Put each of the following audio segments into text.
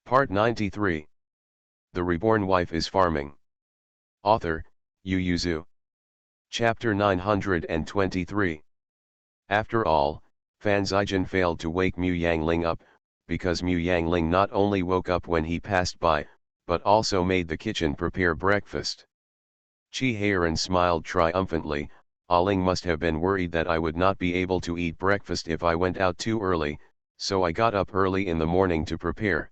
Part 93. The Reborn Wife is Farming. Author, Yu Yuzu. Chapter 923. After all, Fan Zijin failed to wake Mu Yangling up, because Mu Yangling not only woke up when he passed by, but also made the kitchen prepare breakfast. Chi Heiran smiled triumphantly. Aling must have been worried that I would not be able to eat breakfast if I went out too early, so I got up early in the morning to prepare.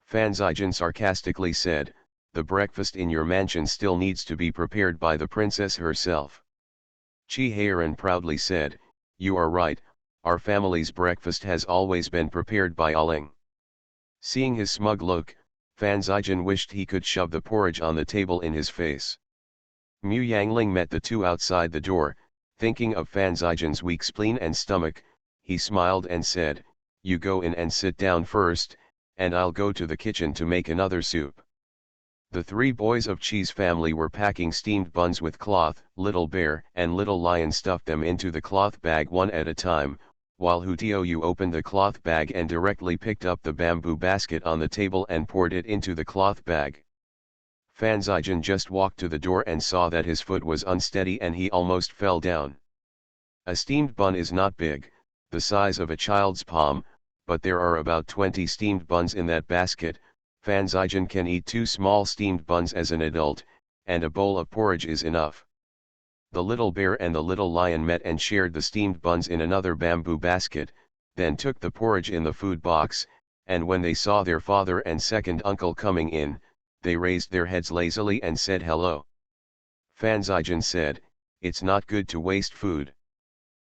Fan Zijin sarcastically said, "The breakfast in your mansion still needs to be prepared by the princess herself." Chi Heiran proudly said, "You are right, our family's breakfast has always been prepared by Aling." Seeing his smug look, Fan Zijin wished he could shove the porridge on the table in his face. Mu Yangling met the two outside the door. Thinking of Fan Zijin's weak spleen and stomach, he smiled and said, "You go in and sit down first, and I'll go to the kitchen to make another soup." The three boys of Chi's family were packing steamed buns with cloth. Little Bear and Little Lion stuffed them into the cloth bag one at a time, while Hutiou opened the cloth bag and directly picked up the bamboo basket on the table and poured it into the cloth bag. Fan Zijin just walked to the door and saw that his foot was unsteady and he almost fell down. A steamed bun is not big, the size of a child's palm, but there are about 20 steamed buns in that basket. Fan Zijin can eat 2 small steamed buns as an adult, and a bowl of porridge is enough. The Little Bear and the Little Lion met and shared the steamed buns in another bamboo basket, then took the porridge in the food box, and when they saw their father and second uncle coming in, they raised their heads lazily and said hello. Fan Zijin said, "It's not good to waste food."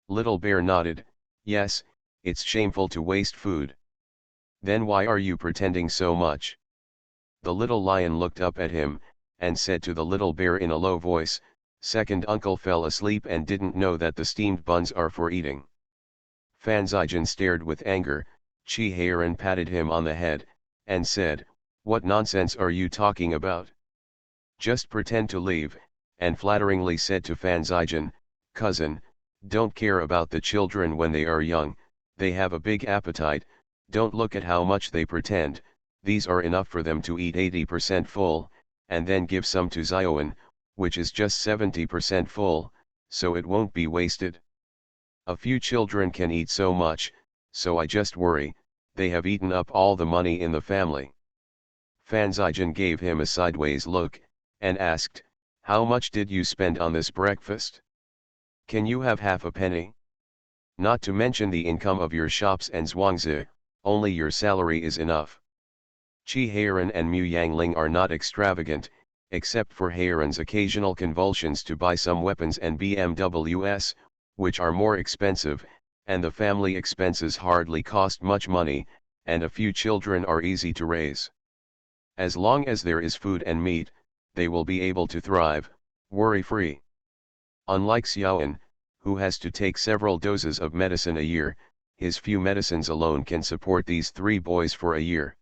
Little Bear nodded, "Yes, it's shameful to waste food." "Then why are you pretending so much?" The Little Lion looked up at him, and said to the Little Bear in a low voice, "Second uncle fell asleep and didn't know that the steamed buns are for eating." Fan Zijin stared with anger. Chi Heiran patted him on the head, and said, "What nonsense are you talking about? Just pretend to leave," and flatteringly said to Fan Zijin, "Cousin, don't care about the children when they are young, they have a big appetite, don't look at how much they pretend, these are enough for them to eat 80% full, and then give some to Zioan, which is just 70% full, so it won't be wasted. A few children can eat so much, so I just worry, they have eaten up all the money in the family." Fan Zijin gave him a sideways look, and asked, "How much did you spend on this breakfast? Can you have half a penny? Not to mention the income of your shops and Zhuangzi, only your salary is enough." Chi Heiran and Mu Yangling are not extravagant, except for Heiran's occasional convulsions to buy some weapons and BMWs, which are more expensive, and the family expenses hardly cost much money, and a few children are easy to raise. As long as there is food and meat, they will be able to thrive, worry-free. Unlike Xiaoan, who has to take several doses of medicine a year, his few medicines alone can support these three boys for a year.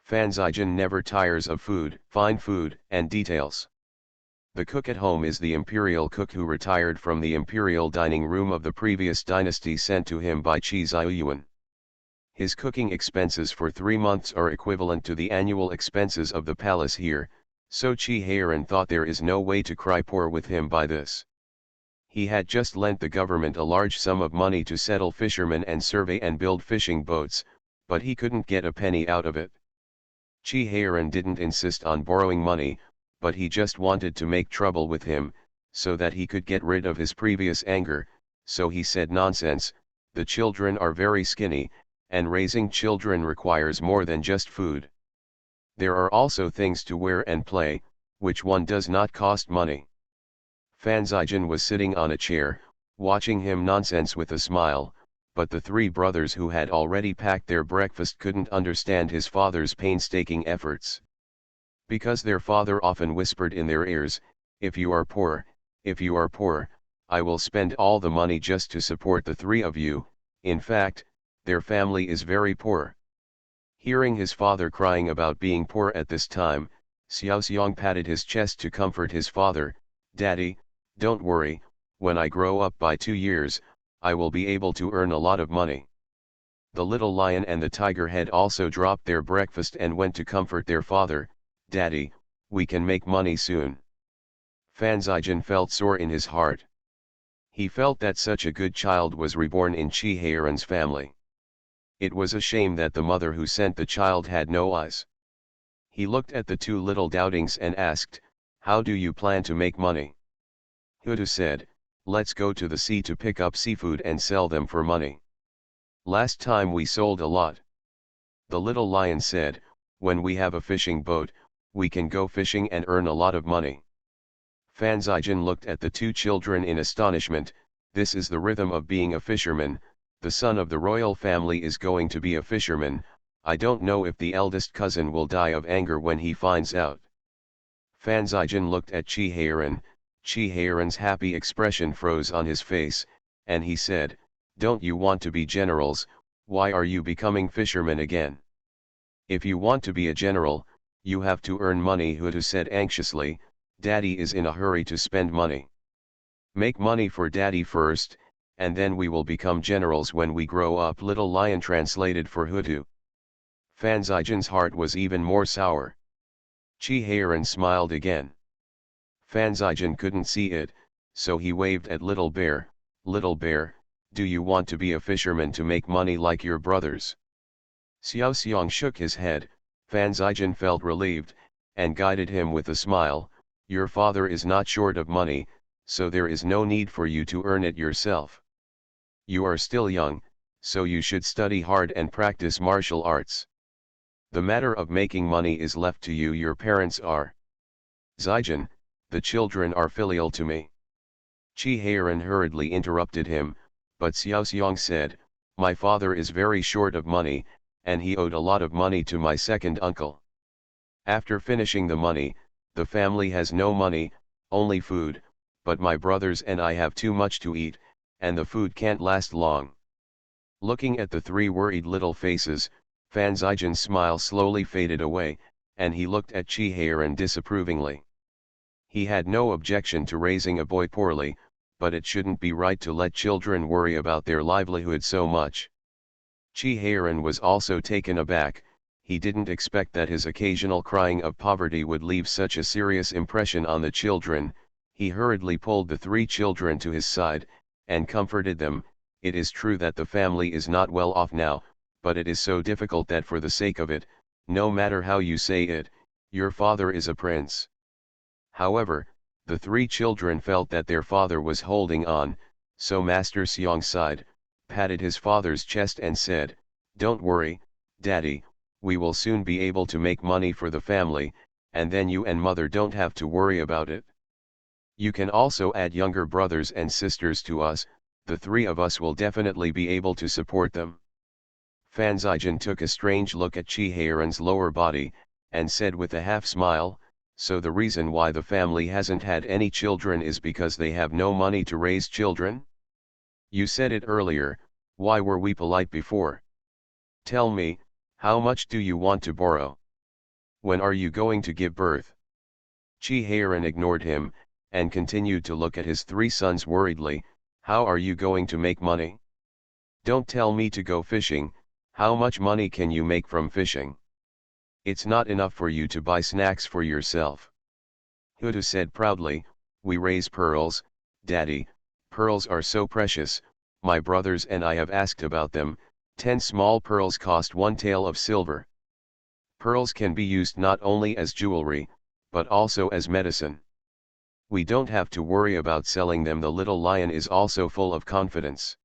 Fan Zijin never tires of food, fine food, and details. The cook at home is the imperial cook who retired from the imperial dining room of the previous dynasty sent to him by Qi Ziyuan. His cooking expenses for 3 months are equivalent to the annual expenses of the palace here, so Chi Heiran thought there is no way to cry poor with him by this. He had just lent the government a large sum of money to settle fishermen and survey and build fishing boats, but he couldn't get a penny out of it. Chi Heiran didn't insist on borrowing money, but he just wanted to make trouble with him, so that he could get rid of his previous anger, so he said, "Nonsense, the children are very skinny, and raising children requires more than just food. There are also things to wear and play, which one does not cost money." Fan Zijin was sitting on a chair, watching him nonsense with a smile, but the three brothers who had already packed their breakfast couldn't understand his father's painstaking efforts. Because their father often whispered in their ears, if you are poor, I will spend all the money just to support the three of you." In fact, their family is very poor. Hearing his father crying about being poor at this time, Xiao Xiong patted his chest to comfort his father. "Daddy, don't worry, when I grow up by 2 years, I will be able to earn a lot of money." The little lion and the tiger had also dropped their breakfast and went to comfort their father. "Daddy, we can make money soon." Fan Zijian felt sore in his heart. He felt that such a good child was reborn in Chi Heiran's family. It was a shame that the mother who sent the child had no eyes. He looked at the two little doubtings and asked, "How do you plan to make money?" Hudu said, "Let's go to the sea to pick up seafood and sell them for money. Last time we sold a lot." The little lion said, "When we have a fishing boat, we can go fishing and earn a lot of money." Fan Zijian looked at the two children in astonishment. This is the rhythm of being a fisherman. The son of the royal family is going to be a fisherman. I don't know if the eldest cousin will die of anger when he finds out. Fan Zijian looked at Chi Heiran. Chi Heiran's happy expression froze on his face, and he said, "Don't you want to be generals? Why are you becoming fishermen again?" "If you want to be a general, you have to earn money," Hudu said anxiously. "Daddy is in a hurry to spend money." "Make money for Daddy first, and then we will become generals when we grow up," Little Lion translated for Hudu. Fan Zijian's heart was even more sour. Chi Heiran smiled again. Fan Zijian couldn't see it, so he waved at Little Bear. "Little Bear, do you want to be a fisherman to make money like your brothers?" Xiao Xiang shook his head. Fan Zijian felt relieved, and guided him with a smile. "Your father is not short of money, so there is no need for you to earn it yourself. You are still young, so you should study hard and practice martial arts. The matter of making money is left to you. Your parents are." "Zijian, the children are filial to me." Chi Heiran hurriedly interrupted him, but Xiao Xiang said, "My father is very short of money, and he owed a lot of money to my second uncle. After finishing the money, the family has no money, only food, but my brothers and I have too much to eat, and the food can't last long." Looking at the three worried little faces, Fan Zijian's smile slowly faded away, and he looked at Chi Heiran disapprovingly. He had no objection to raising a boy poorly, but it shouldn't be right to let children worry about their livelihood so much. Chi Heiran was also taken aback. He didn't expect that his occasional crying of poverty would leave such a serious impression on the children. He hurriedly pulled the three children to his side, and comforted them. "It is true that the family is not well off now, but it is so difficult that for the sake of it, no matter how you say it, your father is a prince." However, the three children felt that their father was holding on, so Master Xiang sighed, patted his father's chest and said, "Don't worry, Daddy, we will soon be able to make money for the family, and then you and Mother don't have to worry about it. You can also add younger brothers and sisters to us, the three of us will definitely be able to support them." Fan Zijian took a strange look at Chi Heiran's lower body, and said with a half-smile, "So the reason why the family hasn't had any children is because they have no money to raise children? You said it earlier, why were we polite before? Tell me, how much do you want to borrow? When are you going to give birth?" Chi Heiran ignored him, and continued to look at his three sons worriedly. "How are you going to make money? Don't tell me to go fishing. How much money can you make from fishing? It's not enough for you to buy snacks for yourself." Hudu said proudly, "We raise pearls, Daddy. Pearls are so precious. My brothers and I have asked about them. 10 small pearls cost 1 tael of silver. Pearls can be used not only as jewelry, but also as medicine. We don't have to worry about selling them." The little lion is also full of confidence.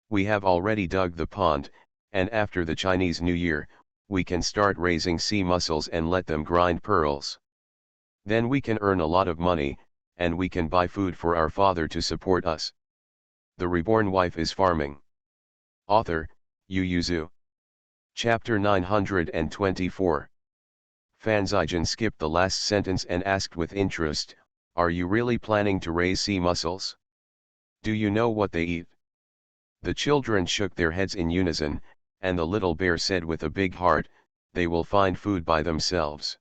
"We have already dug the pond, and after the Chinese New Year, we can start raising sea mussels and let them grind pearls. Then we can earn a lot of money, and we can buy food for our father to support us." The Reborn Wife is Farming. Author, Yu Yuzu. Chapter 924. Fan Zijian skipped the last sentence and asked with interest, "Are you really planning to raise sea mussels? Do you know what they eat?" The children shook their heads in unison, and the little bear said with a big heart, "They will find food by themselves."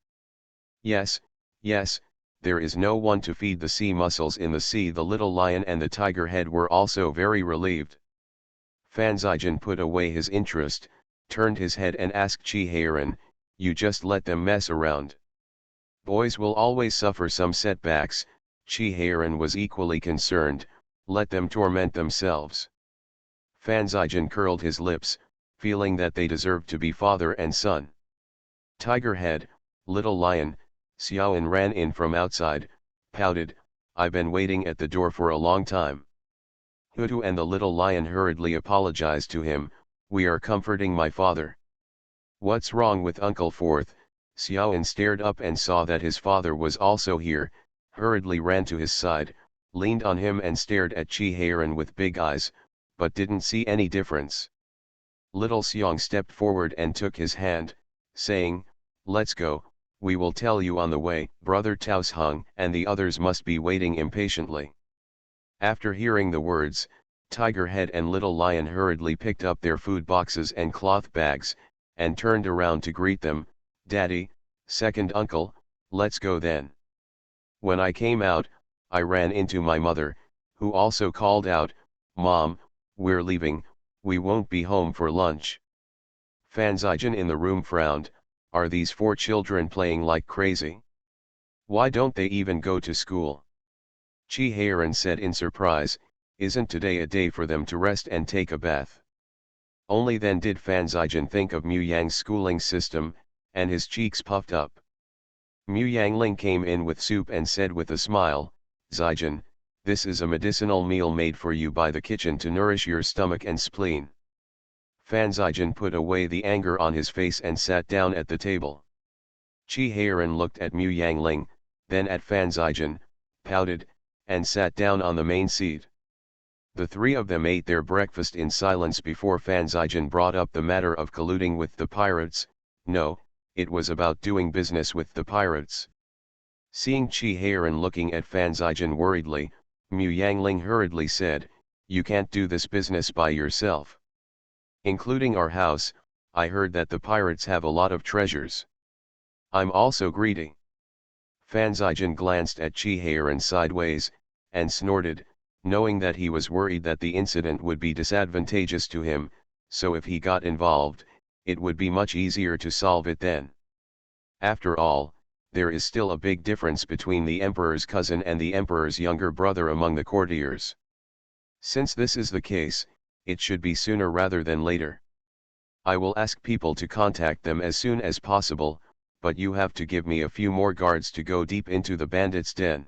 Yes, yes, there is no one to feed the sea mussels in the sea." The little lion and the tiger head were also very relieved. Fan Zijian put away his interest, turned his head and asked Chi Heiran, you just let them mess around. Boys will always suffer some setbacks. Chi Heiran was equally concerned, let them torment themselves. Fan Zijian curled his lips, feeling that they deserved to be father and son. Tiger Head, Little Lion, Xiaoan ran in from outside, pouted, I've been waiting at the door for a long time. Hutu and the Little Lion hurriedly apologized to him, we are comforting my father. What's wrong with Uncle Fourth? Xiaoan stared up and saw that his father was also here, hurriedly ran to his side, leaned on him and stared at Chi Heiran with big eyes, but didn't see any difference. Little Xiong stepped forward and took his hand, saying, let's go, we will tell you on the way. Brother Taos Hung and the others must be waiting impatiently. After hearing the words, Tiger Head and Little Lion hurriedly picked up their food boxes and cloth bags, and turned around to greet them, Daddy, second uncle, let's go then. When I came out, I ran into my mother, who also called out, Mom, we're leaving, we won't be home for lunch. Fan Zijian in the room frowned, are these 4 children playing like crazy? Why don't they even go to school? Chi Heiran said in surprise, isn't today a day for them to rest and take a bath? Only then did Fan Zijian think of Mu Yang's schooling system, and his cheeks puffed up. Mu Yangling came in with soup and said with a smile, Zijian, this is a medicinal meal made for you by the kitchen to nourish your stomach and spleen. Fan Zijian put away the anger on his face and sat down at the table. Chi Heiran looked at Mu Yangling, then at Fan Zijian, pouted, and sat down on the main seat. The 3 of them ate their breakfast in silence before Fan Zijian brought up the matter of colluding with the pirates. No, it was about doing business with the pirates. Seeing Chi Heiran looking at Fan Zijian worriedly, Mu Yangling hurriedly said, you can't do this business by yourself. Including our house, I heard that the pirates have a lot of treasures. I'm also greedy. Fan Zijian glanced at Chi Heiran sideways, and snorted, knowing that he was worried that the incident would be disadvantageous to him, so if he got involved, it would be much easier to solve it then. After all, there is still a big difference between the emperor's cousin and the emperor's younger brother among the courtiers. Since this is the case, it should be sooner rather than later. I will ask people to contact them as soon as possible, but you have to give me a few more guards to go deep into the bandits' den.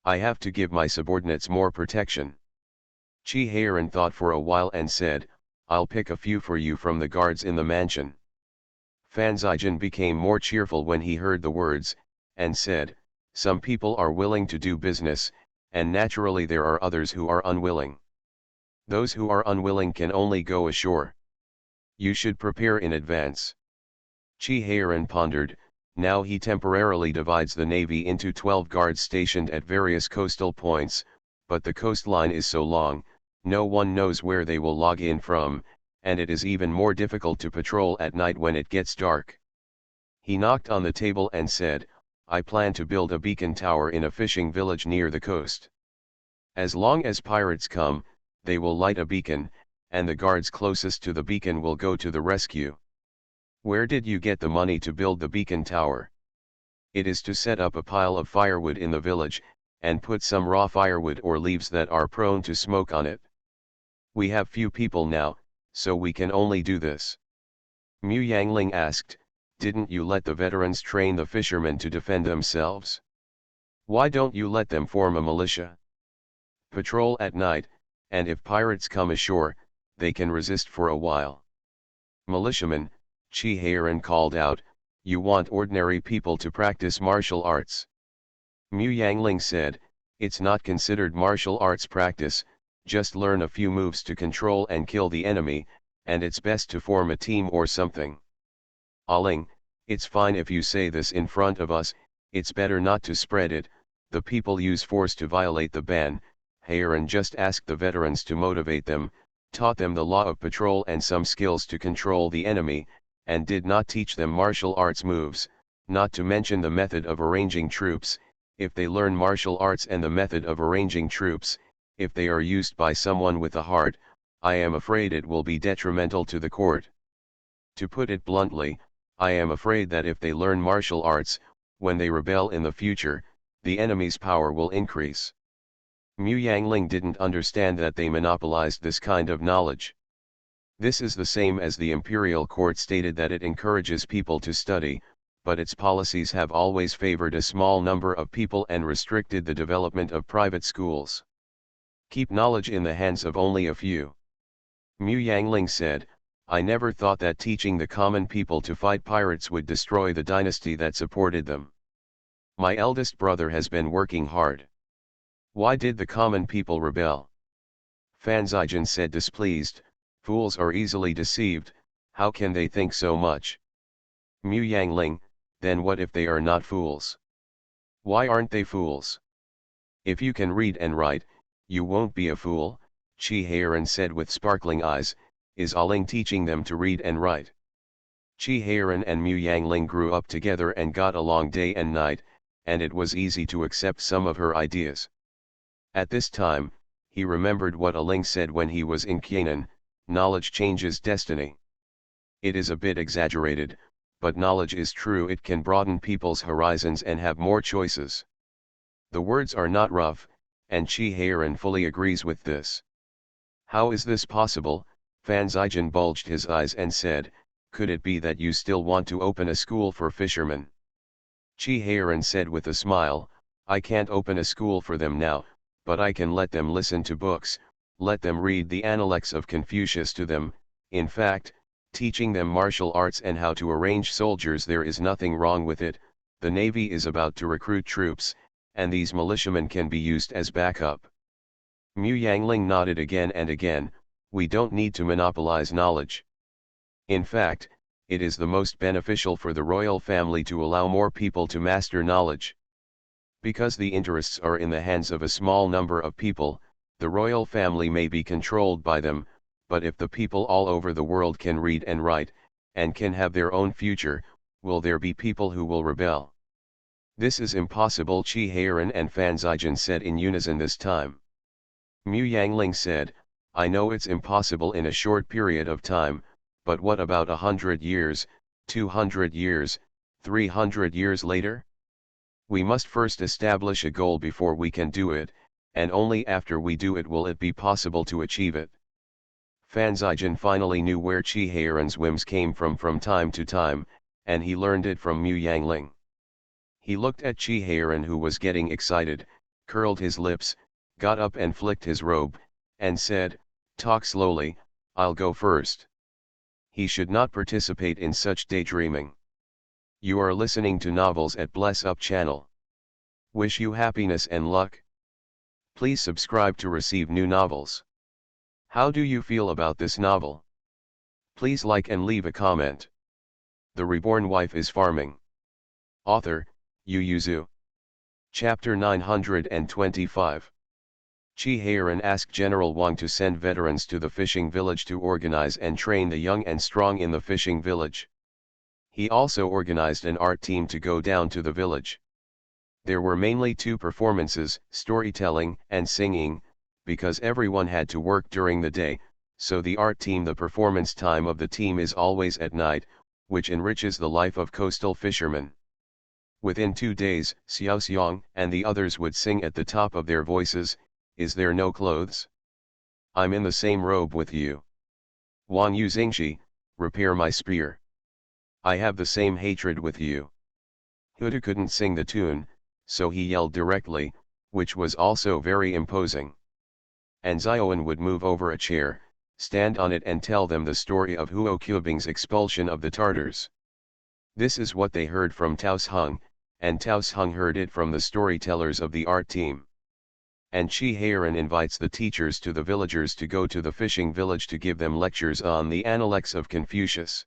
I have to give my subordinates more protection. Chi Heiran thought for a while and said, I'll pick a few for you from the guards in the mansion. Fan Zijian became more cheerful when he heard the words, and said, some people are willing to do business, and naturally there are others who are unwilling. Those who are unwilling can only go ashore. You should prepare in advance. Chi Heiran pondered, now he temporarily divides the navy into 12 guards stationed at various coastal points, but the coastline is so long, no one knows where they will log in from, and it is even more difficult to patrol at night when it gets dark. He knocked on the table and said, I plan to build a beacon tower in a fishing village near the coast. As long as pirates come, they will light a beacon, and the guards closest to the beacon will go to the rescue. Where did you get the money to build the beacon tower? It is to set up a pile of firewood in the village, and put some raw firewood or leaves that are prone to smoke on it. We have few people now, so we can only do this. Mu Yangling asked, didn't you let the veterans train the fishermen to defend themselves? Why don't you let them form a militia? Patrol at night, and if pirates come ashore, they can resist for a while. Militiamen, Chi Heiran called out, you want ordinary people to practice martial arts. Mu Yangling said, it's not considered martial arts practice, just learn a few moves to control and kill the enemy, and it's best to form a team or something. Aling, it's fine if you say this in front of us, it's better not to spread it, the people use force to violate the ban. Heiran just asked the veterans to motivate them, taught them the law of patrol and some skills to control the enemy, and did not teach them martial arts moves, not to mention the method of arranging troops. If they learn martial arts and the method of arranging troops, if they are used by someone with a heart, I am afraid it will be detrimental to the court. To put it bluntly, I am afraid that if they learn martial arts, when they rebel in the future, the enemy's power will increase. Mu Yangling didn't understand that they monopolized this kind of knowledge. This is the same as the imperial court stated that it encourages people to study, but its policies have always favored a small number of people and restricted the development of private schools. Keep knowledge in the hands of only a few. Mu Yangling said, I never thought that teaching the common people to fight pirates would destroy the dynasty that supported them. My eldest brother has been working hard. Why did the common people rebel? Fan Zijian said displeased, fools are easily deceived, how can they think so much? Mu Yangling, then what if they are not fools? Why aren't they fools? If you can read and write, you won't be a fool, Qi Heiran said with sparkling eyes, is Aling teaching them to read and write? Qi Heiran and Mu Yangling grew up together and got along day and night, and it was easy to accept some of her ideas. At this time, he remembered what Aling said when he was in Qianan, knowledge changes destiny. It is a bit exaggerated, but knowledge is true, it can broaden people's horizons and have more choices. The words are not rough, and Qi Heiran fully agrees with this. How is this possible? Fan Zijian bulged his eyes and said, could it be that you still want to open a school for fishermen? Qi Heiran said with a smile, I can't open a school for them now, but I can let them listen to books, let them read the Analects of Confucius to them, in fact, teaching them martial arts and how to arrange soldiers. There is nothing wrong with it. The Navy is about to recruit troops, and these militiamen can be used as backup. Mu Yangling nodded again and again, we don't need to monopolize knowledge. In fact, it is the most beneficial for the royal family to allow more people to master knowledge. Because the interests are in the hands of a small number of people, the royal family may be controlled by them, but if the people all over the world can read and write, and can have their own future, will there be people who will rebel? This is impossible, Qi Heiran and Fan Zijian said in unison this time. Mu Yangling said, I know it's impossible in a short period of time, but what about 100 years, 200 years, 300 years later? We must first establish a goal before we can do it, and only after we do it will it be possible to achieve it. Fan Zijian finally knew where Qi Heiran's whims came from time to time, and he learned it from Mu Yangling. He looked at Qi Heiran, who was getting excited, curled his lips, got up and flicked his robe, and said, talk slowly, I'll go first. He should not participate in such daydreaming. You are listening to novels at Bless Up channel. Wish you happiness and luck. Please subscribe to receive new novels. How do you feel about this novel? Please like and leave a comment. The Reborn Wife is Farming. Author, Yu Yuzu. Chapter 925. Qi Heiran asked General Wang to send veterans to the fishing village to organize and train the young and strong in the fishing village. He also organized an art team to go down to the village. There were mainly two performances, storytelling and singing, because everyone had to work during the day, so the art team, the performance time of the team is always at night, which enriches the life of coastal fishermen. Within 2 days, Xiao Xiang and the others would sing at the top of their voices, is there no clothes? I'm in the same robe with you. Wang Yu Xingxi, repair my spear. I have the same hatred with you. Huda couldn't sing the tune, so he yelled directly, which was also very imposing. And Zioan would move over a chair, stand on it and tell them the story of Huo Qubing's expulsion of the Tartars. This is what they heard from Taos Hung, and Taos Hung heard it from the storytellers of the art team. And Qi Heiran invites the teachers to the villagers to go to the fishing village to give them lectures on the Analects of Confucius.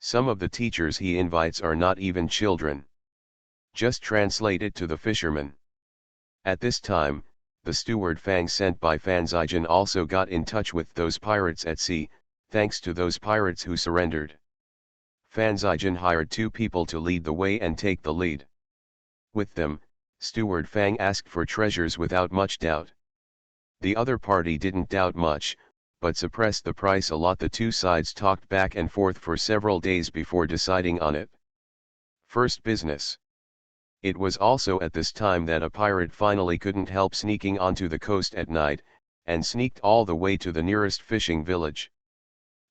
Some of the teachers he invites are not even children. Just translate it to the fishermen. At this time, the steward Fang sent by Fan Zijian also got in touch with those pirates at sea, thanks to those pirates who surrendered. Fan Zijian hired 2 people to lead the way and take the lead. With them, Steward Fang asked for treasures without much doubt. The other party didn't doubt much, but suppressed the price a lot. The two sides talked back and forth for several days before deciding on it. First business. It was also at this time that a pirate finally couldn't help sneaking onto the coast at night, and sneaked all the way to the nearest fishing village.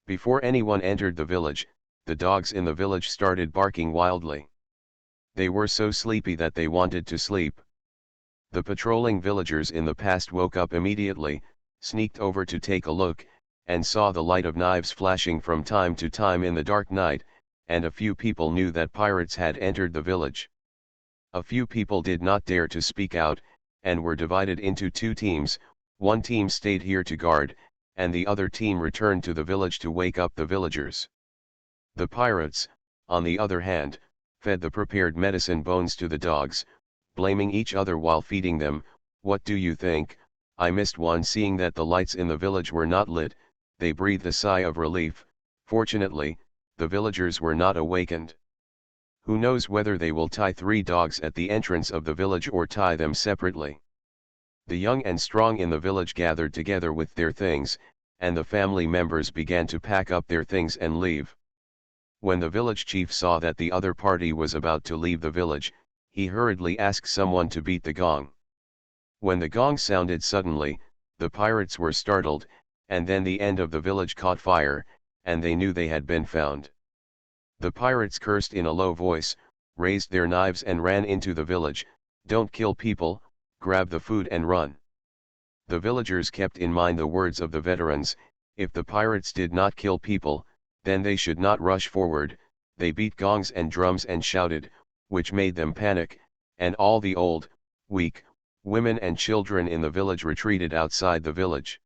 Before anyone entered the village, the dogs in the village started barking wildly. They were so sleepy that they wanted to sleep. The patrolling villagers in the past woke up immediately, sneaked over to take a look, and saw the light of knives flashing from time to time in the dark night, and a few people knew that pirates had entered the village. A few people did not dare to speak out, and were divided into two teams. One team stayed here to guard, and the other team returned to the village to wake up the villagers. The pirates, on the other hand, fed the prepared medicine bones to the dogs, blaming each other while feeding them. What do you think? I missed one. Seeing that the lights in the village were not lit, they breathed a sigh of relief. Fortunately, the villagers were not awakened. Who knows whether they will tie 3 dogs at the entrance of the village or tie them separately. The young and strong in the village gathered together with their things, and the family members began to pack up their things and leave. When the village chief saw that the other party was about to leave the village, he hurriedly asked someone to beat the gong. When the gong sounded suddenly, the pirates were startled, and then the end of the village caught fire, and they knew they had been found. The pirates cursed in a low voice, raised their knives and ran into the village. Don't kill people, grab the food and run. The villagers kept in mind the words of the veterans: if the pirates did not kill people, then they should not rush forward. They beat gongs and drums and shouted, which made them panic, and all the old, weak, women and children in the village retreated outside the village.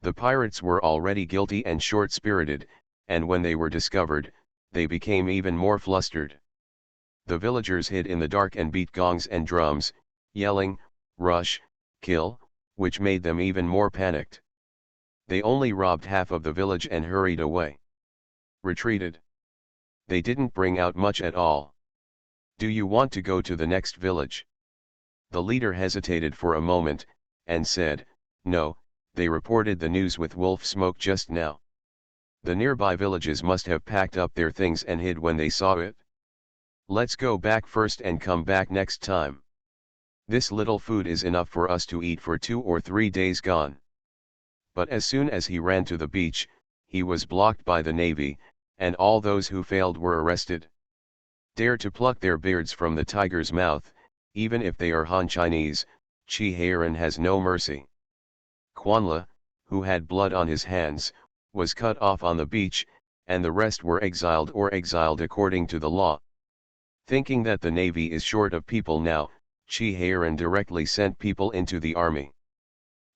The pirates were already guilty and short-spirited, and when they were discovered, they became even more flustered. The villagers hid in the dark and beat gongs and drums, yelling, rush, kill, which made them even more panicked. They only robbed half of the village and hurried away. Retreated. They didn't bring out much at all. Do you want to go to the next village? The leader hesitated for a moment, and said, no, they reported the news with wolf smoke just now. The nearby villages must have packed up their things and hid when they saw it. Let's go back first and come back next time. This little food is enough for us to eat for 2 or 3 days gone. But as soon as he ran to the beach, he was blocked by the navy, and all those who failed were arrested. Dare to pluck their beards from the tiger's mouth, even if they are Han Chinese, Chi Heiran has no mercy. Quanla, who had blood on his hands, was cut off on the beach, and the rest were exiled according to the law. Thinking that the navy is short of people now, Chi Heiran directly sent people into the army.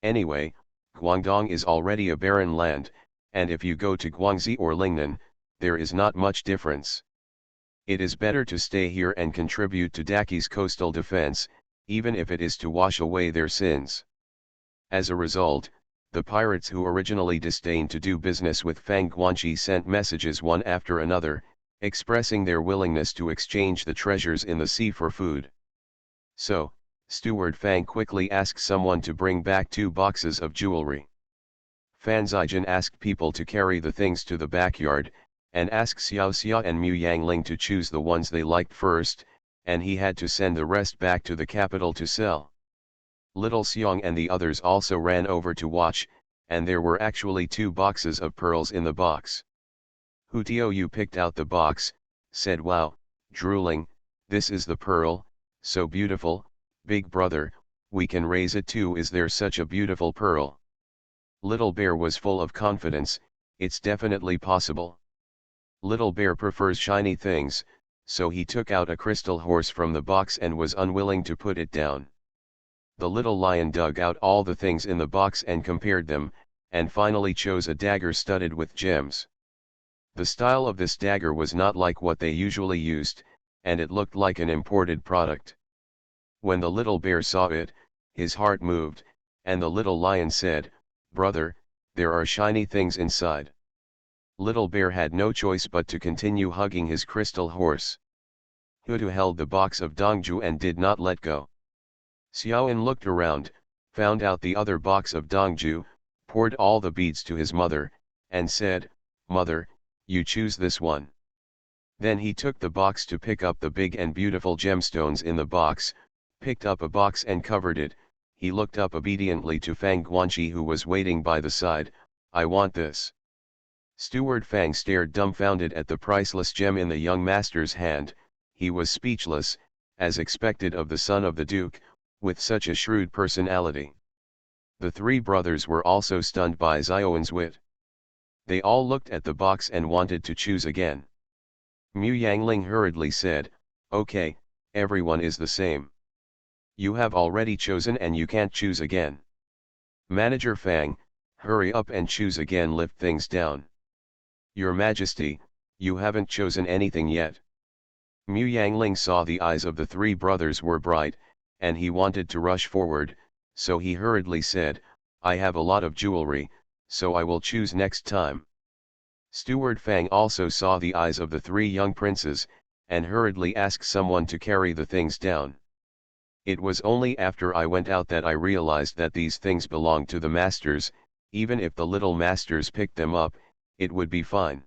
Anyway, Guangdong is already a barren land, and if you go to Guangxi or Lingnan, there is not much difference. It is better to stay here and contribute to Daki's coastal defense, even if it is to wash away their sins. As a result, the pirates who originally disdained to do business with Fang Guanxi sent messages one after another, expressing their willingness to exchange the treasures in the sea for food. So, Steward Fang quickly asked someone to bring back 2 boxes of jewelry. Fan Zijin asked people to carry the things to the backyard, and asked Xiao Xia and Mu Yangling to choose the ones they liked first, and he had to send the rest back to the capital to sell. Little Xiong and the others also ran over to watch, and there were actually 2 boxes of pearls in the box. Hu Tiou picked out the box, said wow, drooling, this is the pearl, so beautiful, big brother, we can raise it too. Is there such a beautiful pearl? Little Bear was full of confidence, it's definitely possible. Little Bear prefers shiny things, so he took out a crystal horse from the box and was unwilling to put it down. The little lion dug out all the things in the box and compared them, and finally chose a dagger studded with gems. The style of this dagger was not like what they usually used, and it looked like an imported product. When the little bear saw it, his heart moved, and the little lion said, "Brother, there are shiny things inside." Little Bear had no choice but to continue hugging his crystal horse. Hudu held the box of Dongju and did not let go. Xiaoan looked around, found out the other box of Dongju, poured all the beads to his mother, and said, "Mother, you choose this one." Then he took the box to pick up the big and beautiful gemstones in the box, picked up a box and covered it. He looked up obediently to Fang Guanxi, who was waiting by the side. "I want this." Steward Fang stared dumbfounded at the priceless gem in the young master's hand. He was speechless, as expected of the son of the Duke, with such a shrewd personality. The three brothers were also stunned by Xiaowen's wit. They all looked at the box and wanted to choose again. Mu Yangling hurriedly said, "Okay, everyone is the same. You have already chosen and you can't choose again. Manager Fang, hurry up and choose again, lift things down." "Your Majesty, you haven't chosen anything yet." Mu Yangling saw the eyes of the three brothers were bright, and he wanted to rush forward, so he hurriedly said, "I have a lot of jewelry, so I will choose next time." Steward Fang also saw the eyes of the three young princes, and hurriedly asked someone to carry the things down. "It was only after I went out that I realized that these things belonged to the masters. Even if the little masters picked them up, it would be fine."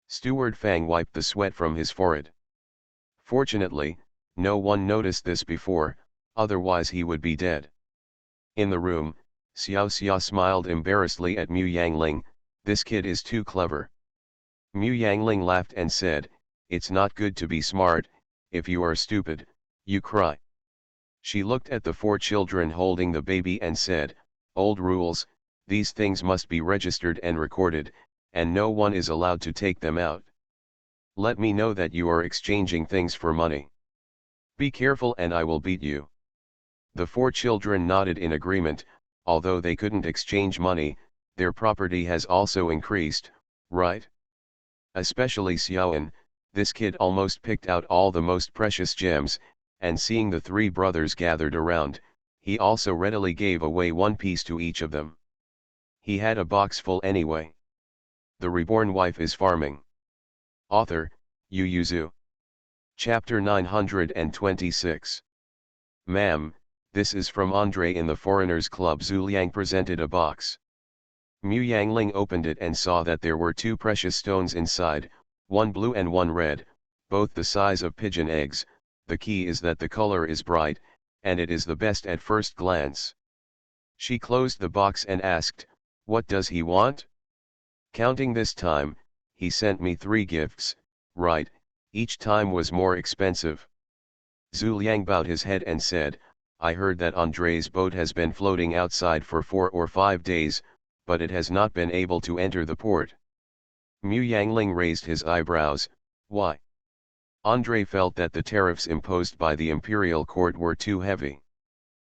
Steward Fang wiped the sweat from his forehead. Fortunately, no one noticed this before, otherwise he would be dead. In the room, Xiao Xia smiled embarrassedly at Mu Yangling. "This kid is too clever." Mu Yangling laughed and said, "It's not good to be smart. If you are stupid, you cry." She looked at the four children holding the baby and said, "Old rules, these things must be registered and recorded, and no one is allowed to take them out. Let me know that you are exchanging things for money. Be careful and I will beat you." The four children nodded in agreement. Although they couldn't exchange money, their property has also increased, right? Especially Xiaoan, this kid almost picked out all the most precious gems, and seeing the three brothers gathered around, he also readily gave away one piece to each of them. He had a box full anyway. The Reborn Wife is Farming. Author, Yu Yuzu. Chapter 926. "Ma'am, this is from Andre in the Foreigners Club." Zhu Liang presented a box. Mu Yangling opened it and saw that there were two precious stones inside, one blue and one red, both the size of pigeon eggs. The key is that the color is bright, and it is the best at first glance. She closed the box and asked, "What does he want?" "Counting this time, he sent me 3 gifts, right, each time was more expensive." Zhu Liang bowed his head and said, "I heard that Andre's boat has been floating outside for 4 or 5 days, but it has not been able to enter the port." Mu Yangling raised his eyebrows. "Why?" Andre felt that the tariffs imposed by the imperial court were too heavy.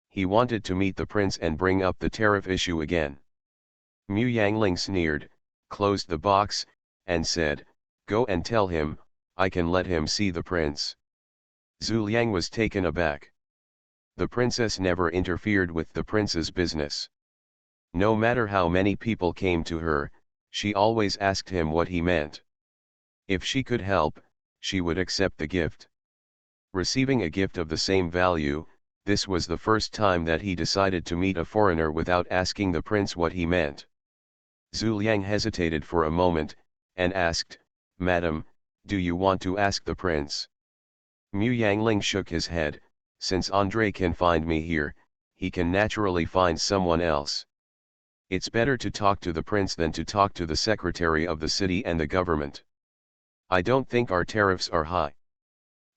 He wanted to meet the prince and bring up the tariff issue again. Mu Yangling sneered, closed the box, and said, "Go and tell him, I can let him see the prince." Zhu Liang was taken aback. The princess never interfered with the prince's business. No matter how many people came to her, she always asked him what he meant. If she could help, she would accept the gift. Receiving a gift of the same value, this was the first time that he decided to meet a foreigner without asking the prince what he meant. Zhu Liang hesitated for a moment, and asked, "Madam, do you want to ask the prince?" Mu Yangling shook his head. "Since Andre can find me here, he can naturally find someone else. It's better to talk to the prince than to talk to the secretary of the city and the government. I don't think our tariffs are high."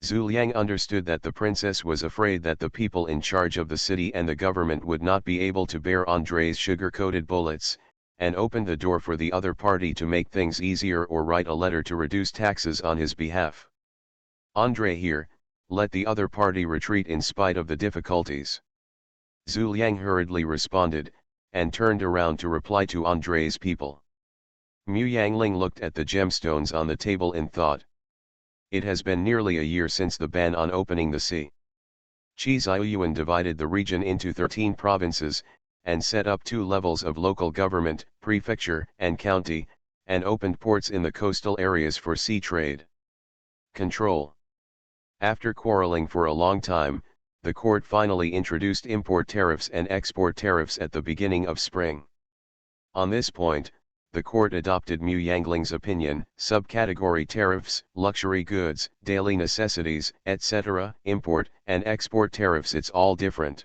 Zhu Liang understood that the princess was afraid that the people in charge of the city and the government would not be able to bear Andre's sugar-coated bullets, and opened the door for the other party to make things easier or write a letter to reduce taxes on his behalf. "Andre here, let the other party retreat in spite of the difficulties." Zhu Liang hurriedly responded, and turned around to reply to Andre's people. Mu Yangling looked at the gemstones on the table in thought. It has been nearly a year since the ban on opening the sea. Qi Ziyuan divided the region into 13 provinces, and set up 2 levels of local government, prefecture and county, and opened ports in the coastal areas for sea trade. Control. After quarreling for a long time, the court finally introduced import tariffs and export tariffs at the beginning of spring. On this point, the court adopted Mu Yangling's opinion. Subcategory tariffs, luxury goods, daily necessities, etc., import and export tariffs. It's all different.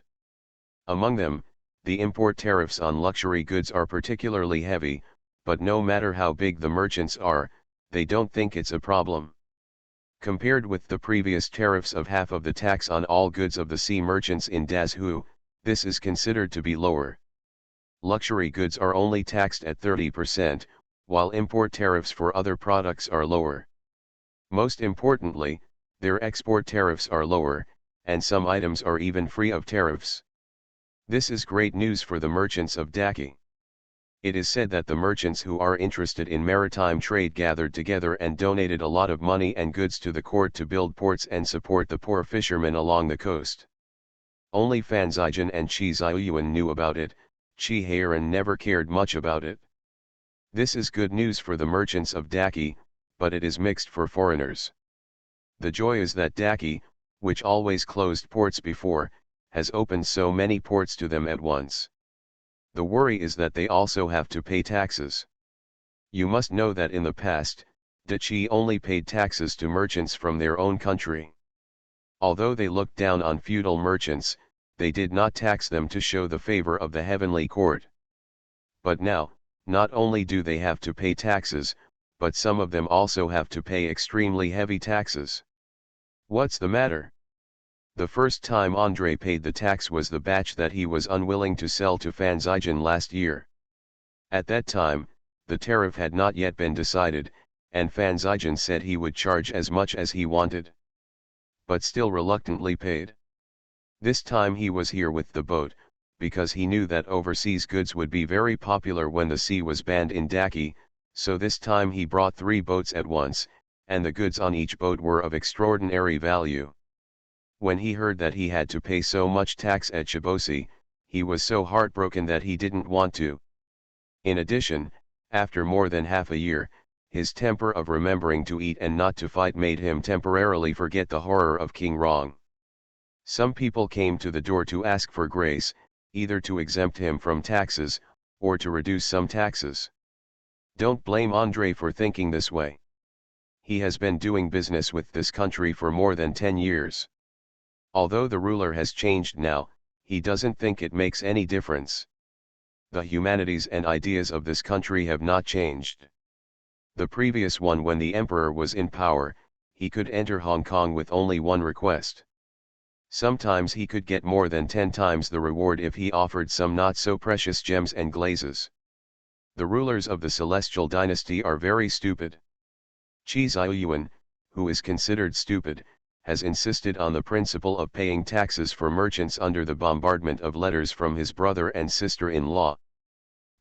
Among them, the import tariffs on luxury goods are particularly heavy, but no matter how big the merchants are, they don't think it's a problem. Compared with the previous tariffs of half of the tax on all goods of the sea merchants in Dazhu, this is considered to be lower. Luxury goods are only taxed at 30%, while import tariffs for other products are lower. Most importantly, their export tariffs are lower, and some items are even free of tariffs. This is great news for the merchants of Daki. It is said that the merchants who are interested in maritime trade gathered together and donated a lot of money and goods to the court to build ports and support the poor fishermen along the coast. Only Fan Zijin and Chi Ziyuan knew about it. Chi Heiran never cared much about it. This is good news for the merchants of Daki, but it is mixed for foreigners. The joy is that Daki, which always closed ports before, has opened so many ports to them at once. The worry is that they also have to pay taxes. You must know that in the past, Dachi only paid taxes to merchants from their own country. Although they looked down on feudal merchants, they did not tax them to show the favor of the heavenly court. But now, not only do they have to pay taxes, but some of them also have to pay extremely heavy taxes. What's the matter? The first time Andre paid the tax was the batch that he was unwilling to sell to Fan Zijin last year. At that time, the tariff had not yet been decided, and Fan Zijin said he would charge as much as he wanted. But still reluctantly paid. This time he was here with the boat, because he knew that overseas goods would be very popular when the sea was banned in Daki, so this time he brought 3 boats at once, and the goods on each boat were of extraordinary value. When he heard that he had to pay so much tax at Shibosi, he was so heartbroken that he didn't want to. In addition, after more than half a year, his temper of remembering to eat and not to fight made him temporarily forget the horror of King Rong. Some people came to the door to ask for grace, either to exempt him from taxes, or to reduce some taxes. Don't blame Andre for thinking this way. He has been doing business with this country for more than 10 years. Although the ruler has changed now, he doesn't think it makes any difference. The humanities and ideas of this country have not changed. The previous one, when the emperor was in power, he could enter Hong Kong with only one request. Sometimes he could get more than 10 times the reward if he offered some not so precious gems and glazes. The rulers of the Celestial Dynasty are very stupid. Chi Ziyuan, who is considered stupid, has insisted on the principle of paying taxes for merchants under the bombardment of letters from his brother and sister-in-law.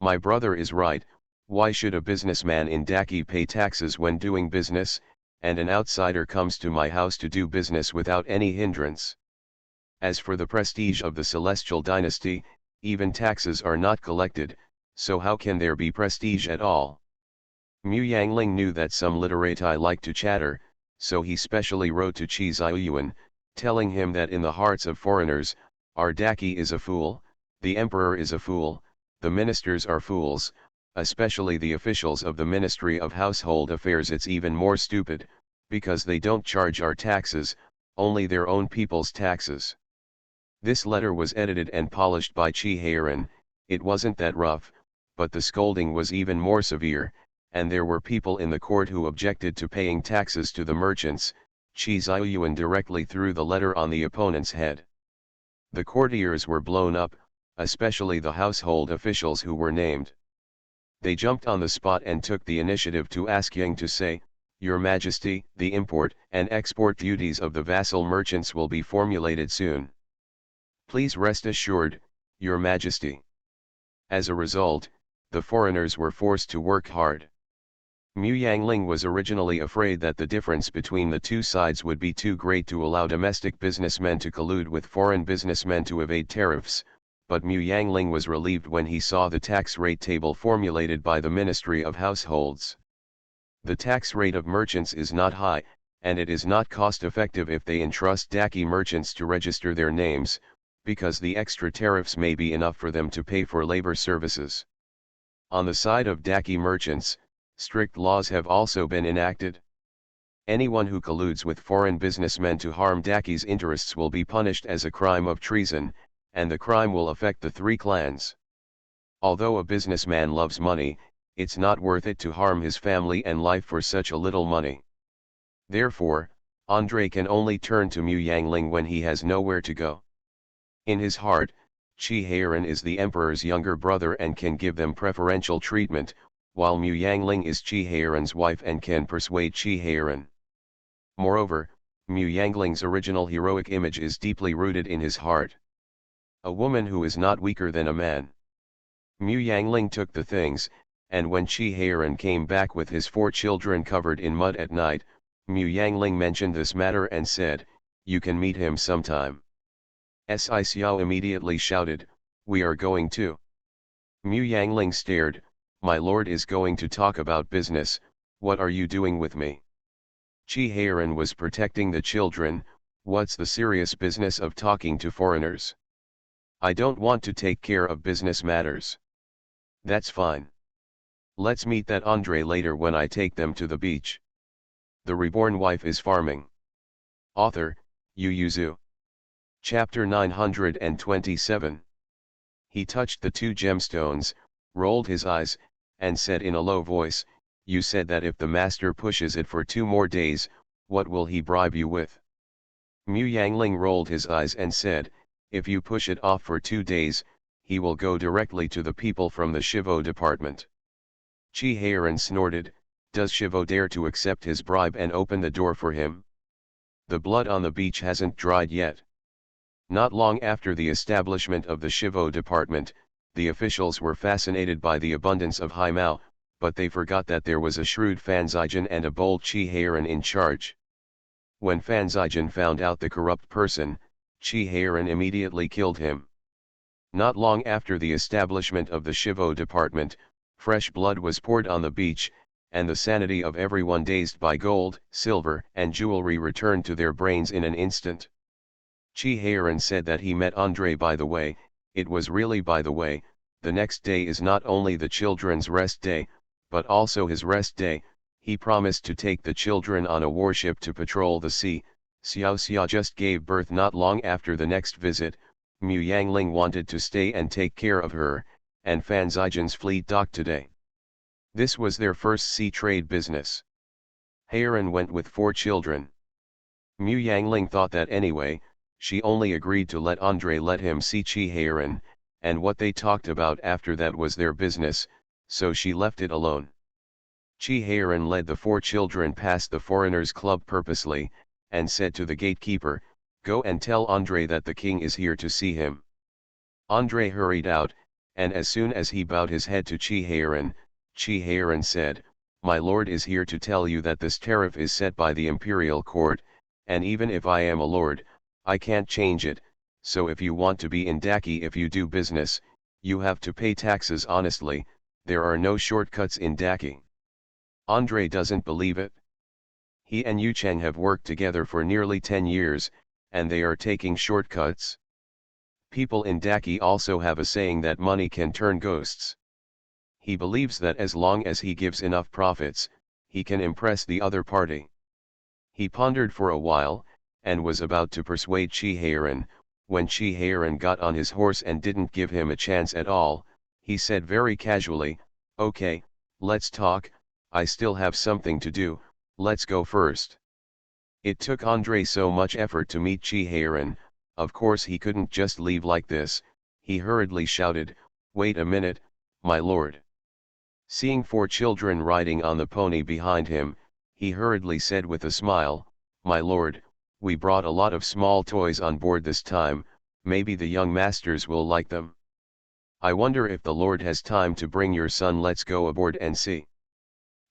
My brother is right. Why should a businessman in Daki pay taxes when doing business, and an outsider comes to my house to do business without any hindrance? As for the prestige of the Celestial Dynasty, even taxes are not collected, so how can there be prestige at all? Mu Yangling knew that some literati like to chatter, so he specially wrote to Chi Ziyuan, telling him that in the hearts of foreigners, our Daki is a fool, the emperor is a fool, the ministers are fools, especially the officials of the Ministry of Household Affairs. It's even more stupid, because they don't charge our taxes, only their own people's taxes. This letter was edited and polished by Chi Heiran. It wasn't that rough, but the scolding was even more severe, and there were people in the court who objected to paying taxes to the merchants. Chi Ziyuan directly threw the letter on the opponent's head. The courtiers were blown up, especially the household officials who were named. They jumped on the spot and took the initiative to ask Yang to say, "Your Majesty, the import and export duties of the vassal merchants will be formulated soon. Please rest assured, Your Majesty." As a result, the foreigners were forced to work hard. Mu Yangling was originally afraid that the difference between the two sides would be too great to allow domestic businessmen to collude with foreign businessmen to evade tariffs, but Mu Yangling was relieved when he saw the tax rate table formulated by the Ministry of Households. The tax rate of merchants is not high, and it is not cost-effective if they entrust Daki merchants to register their names, because the extra tariffs may be enough for them to pay for labor services. On the side of Daki merchants, strict laws have also been enacted. Anyone who colludes with foreign businessmen to harm Daki's interests will be punished as a crime of treason, and the crime will affect the three clans. Although a businessman loves money, it's not worth it to harm his family and life for such a little money. Therefore, Andre can only turn to Mu Yangling when he has nowhere to go. In his heart, Qi Heiran is the emperor's younger brother and can give them preferential treatment, while Mu Yangling is Qi Heiran's wife and can persuade Qi Heiran. Moreover, Mu Yangling's original heroic image is deeply rooted in his heart. A woman who is not weaker than a man. Mu Yangling took the things, and when Qi Heiran came back with his 4 children covered in mud at night, Mu Yangling mentioned this matter and said, "You can meet him sometime." Si Xiao immediately shouted, "We are going to." Mu Yangling stared, "My lord is going to talk about business, what are you doing with me?" Qi Heiran was protecting the children, "What's the serious business of talking to foreigners? I don't want to take care of business matters." "That's fine. Let's meet that Andre later when I take them to the beach." The Reborn Wife is Farming. Author, Yu Yuzu. Chapter 927. He touched the 2 gemstones, rolled his eyes, and said in a low voice, "You said that if the master pushes it for 2 more days, what will he bribe you with?" Mu Yangling rolled his eyes and said, "If you push it off for 2 days, he will go directly to the people from the Shivo department." Qi Heiran snorted, "Does Shivo dare to accept his bribe and open the door for him? The blood on the beach hasn't dried yet." Not long after the establishment of the Shivo department, the officials were fascinated by the abundance of Haimao, but they forgot that there was a shrewd Fan Zijian and a bold Qi Heiran in charge. When Fan Zijian found out the corrupt person, Qi Heiran immediately killed him. Not long after the establishment of the Shivo department, fresh blood was poured on the beach, and the sanity of everyone dazed by gold, silver, and jewelry returned to their brains in an instant. Qi Heiran said that he met Andre by the way. It was really by the way. The next day is not only the children's rest day, but also his rest day. He promised to take the children on a warship to patrol the sea. Xiao Xia just gave birth not long after the next visit. Mu Yangling wanted to stay and take care of her, and Fan Zijian's fleet docked today. This was their first sea trade business. Heiran went with 4 children. Mu Yangling thought that anyway. She only agreed to let Andre let him see Qi Heiran, and what they talked about after that was their business, so she left it alone. Qi Heiran led the 4 children past the foreigners' club purposely, and said to the gatekeeper, "Go and tell Andre that the king is here to see him." Andre hurried out, and as soon as he bowed his head to Qi Heiran said, "My lord is here to tell you that this tariff is set by the imperial court, and even if I am a lord, I can't change it, so if you want to be in Daki, if you do business, you have to pay taxes honestly, there are no shortcuts in Daki." Andre doesn't believe it. He and Yu Cheng have worked together for nearly 10 years, and they are taking shortcuts. People in Daki also have a saying that money can turn ghosts. He believes that as long as he gives enough profits, he can impress the other party. He pondered for a while, and was about to persuade Qi Heiran, when Qi Heiran got on his horse and didn't give him a chance at all. He said very casually, "Okay, let's talk, I still have something to do, let's go first." It took Andre so much effort to meet Qi Heiran, of course he couldn't just leave like this. He hurriedly shouted, "Wait a minute, my lord." Seeing 4 children riding on the pony behind him, he hurriedly said with a smile, "My lord, we brought a lot of small toys on board this time, maybe the young masters will like them. I wonder if the lord has time to bring your son, let's go aboard and see.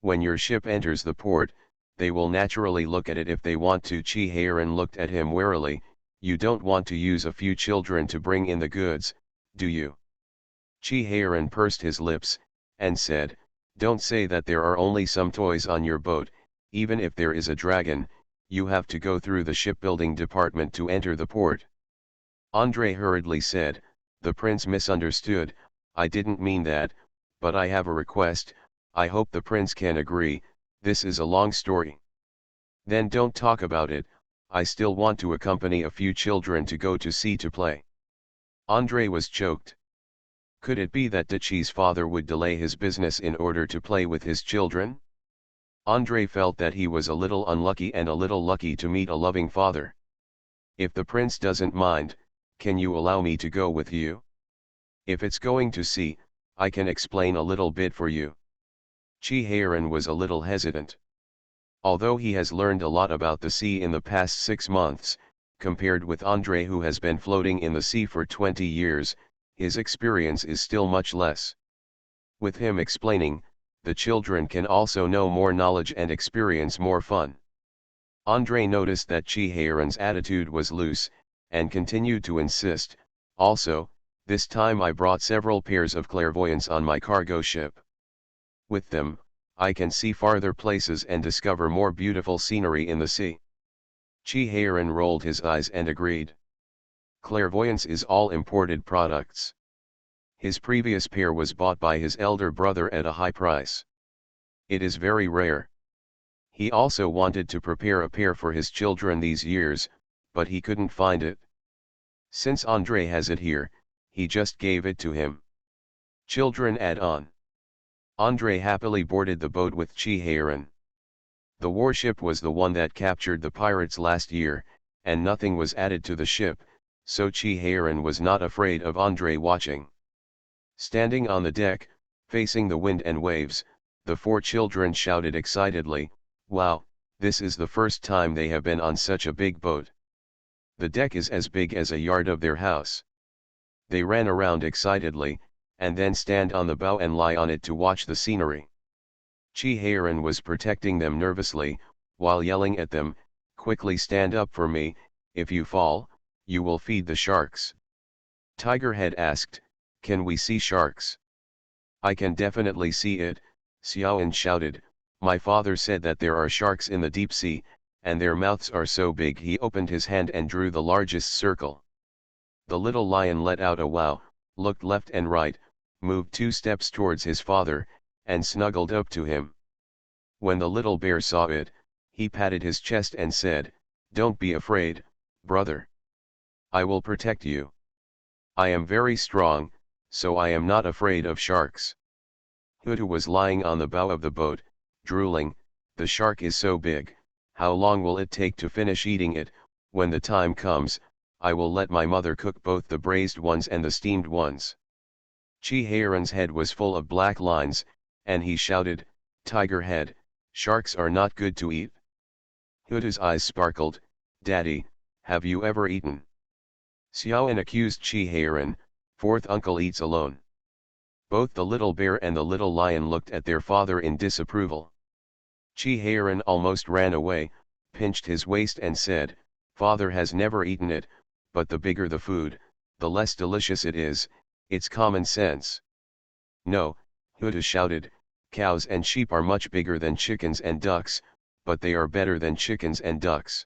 When your ship enters the port, they will naturally look at it if they want to." Qi Heiran looked at him warily, "You don't want to use a few children to bring in the goods, do you?" Qi Heiran pursed his lips, and said, "Don't say that there are only some toys on your boat, even if there is a dragon, you have to go through the shipbuilding department to enter the port." Andre hurriedly said, "The prince misunderstood, I didn't mean that, but I have a request, I hope the prince can agree, this is a long story. Then don't talk about it, I still want to accompany a few children to go to sea to play. Andrei was choked. Could it be that Dachi's father would delay his business in order to play with his children? Andrei felt that he was a little unlucky and a little lucky to meet a loving father. If the prince doesn't mind, can you allow me to go with you? If it's going to sea, I can explain a little bit for you. Chihayran was a little hesitant. Although he has learned a lot about the sea in the past 6 months, compared with Andrei who has been floating in the sea for 20 years, his experience is still much less. With him explaining, the children can also know more knowledge and experience more fun. Andrei noticed that Chihayran's attitude was loose, and continued to insist, also, this time I brought several pairs of clairvoyants on my cargo ship. With them, I can see farther places and discover more beautiful scenery in the sea. Chihayran rolled his eyes and agreed. Clairvoyance is all imported products. His previous pair was bought by his elder brother at a high price. It is very rare. He also wanted to prepare a pair for his children these years, but he couldn't find it. Since Andrei has it here, he just gave it to him. Children add on. Andrei happily boarded the boat with Chihayran. The warship was the one that captured the pirates last year, and nothing was added to the ship, so Chihayran was not afraid of Andrei watching. Standing on the deck, facing the wind and waves, the 4 children shouted excitedly, "Wow, this is the first time they have been on such a big boat. The deck is as big as a yard of their house." They ran around excitedly, and then stand on the bow and lie on it to watch the scenery. Chihayran was protecting them nervously, while yelling at them, "Quickly stand up for me, if you fall, you will feed the sharks." Tigerhead asked, "Can we see sharks?" "I can definitely see it," Xiaoan shouted, "my father said that there are sharks in the deep sea, and their mouths are so big." He opened his hand and drew the largest circle. The little lion let out a wow, looked left and right, moved 2 steps towards his father, and snuggled up to him. When the little bear saw it, he patted his chest and said, "Don't be afraid, brother. I will protect you. I am very strong, so I am not afraid of sharks." Hutu was lying on the bow of the boat, drooling, "The shark is so big, how long will it take to finish eating it? When the time comes, I will let my mother cook both the braised ones and the steamed ones." Chihayran's head was full of black lines, and he shouted, "Tigerhead, sharks are not good to eat." Hutu's eyes sparkled, "Daddy, have you ever eaten?" Xiaoan accused Chihayran, "Fourth uncle eats alone." Both the little bear and the little lion looked at their father in disapproval. Chihayran almost ran away, pinched his waist and said, "Father has never eaten it, but the bigger the food, the less delicious it is, it's common sense." "No," Hutu shouted, "cows and sheep are much bigger than chickens and ducks, but they are better than chickens and ducks.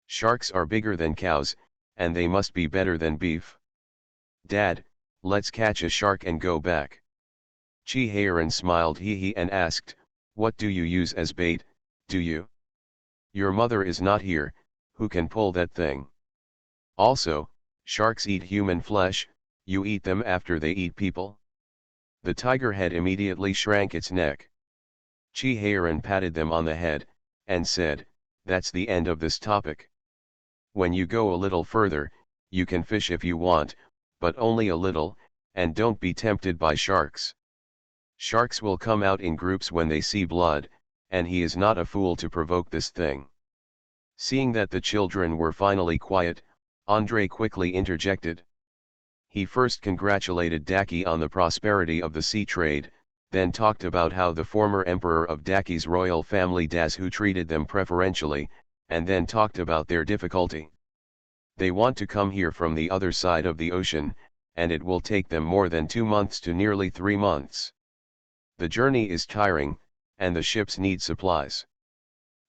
Sharks are bigger than cows, and they must be better than beef. Dad, let's catch a shark and go back." Chihayran smiled hee and asked, "What do you use as bait, do you? Your mother is not here, who can pull that thing? Also, sharks eat human flesh, you eat them after they eat people?" The tiger head immediately shrank its neck. Chihayran patted them on the head, and said, "That's the end of this topic. When you go a little further, you can fish if you want, but only a little, and don't be tempted by sharks. Sharks will come out in groups when they see blood, and he is not a fool to provoke this thing." Seeing that the children were finally quiet, Andrei quickly interjected. He first congratulated Daki on the prosperity of the sea trade, then talked about how the former emperor of Daki's royal family Dazu treated them preferentially, and then talked about their difficulty. They want to come here from the other side of the ocean, and it will take them more than 2 months to nearly 3 months. The journey is tiring, and the ships need supplies.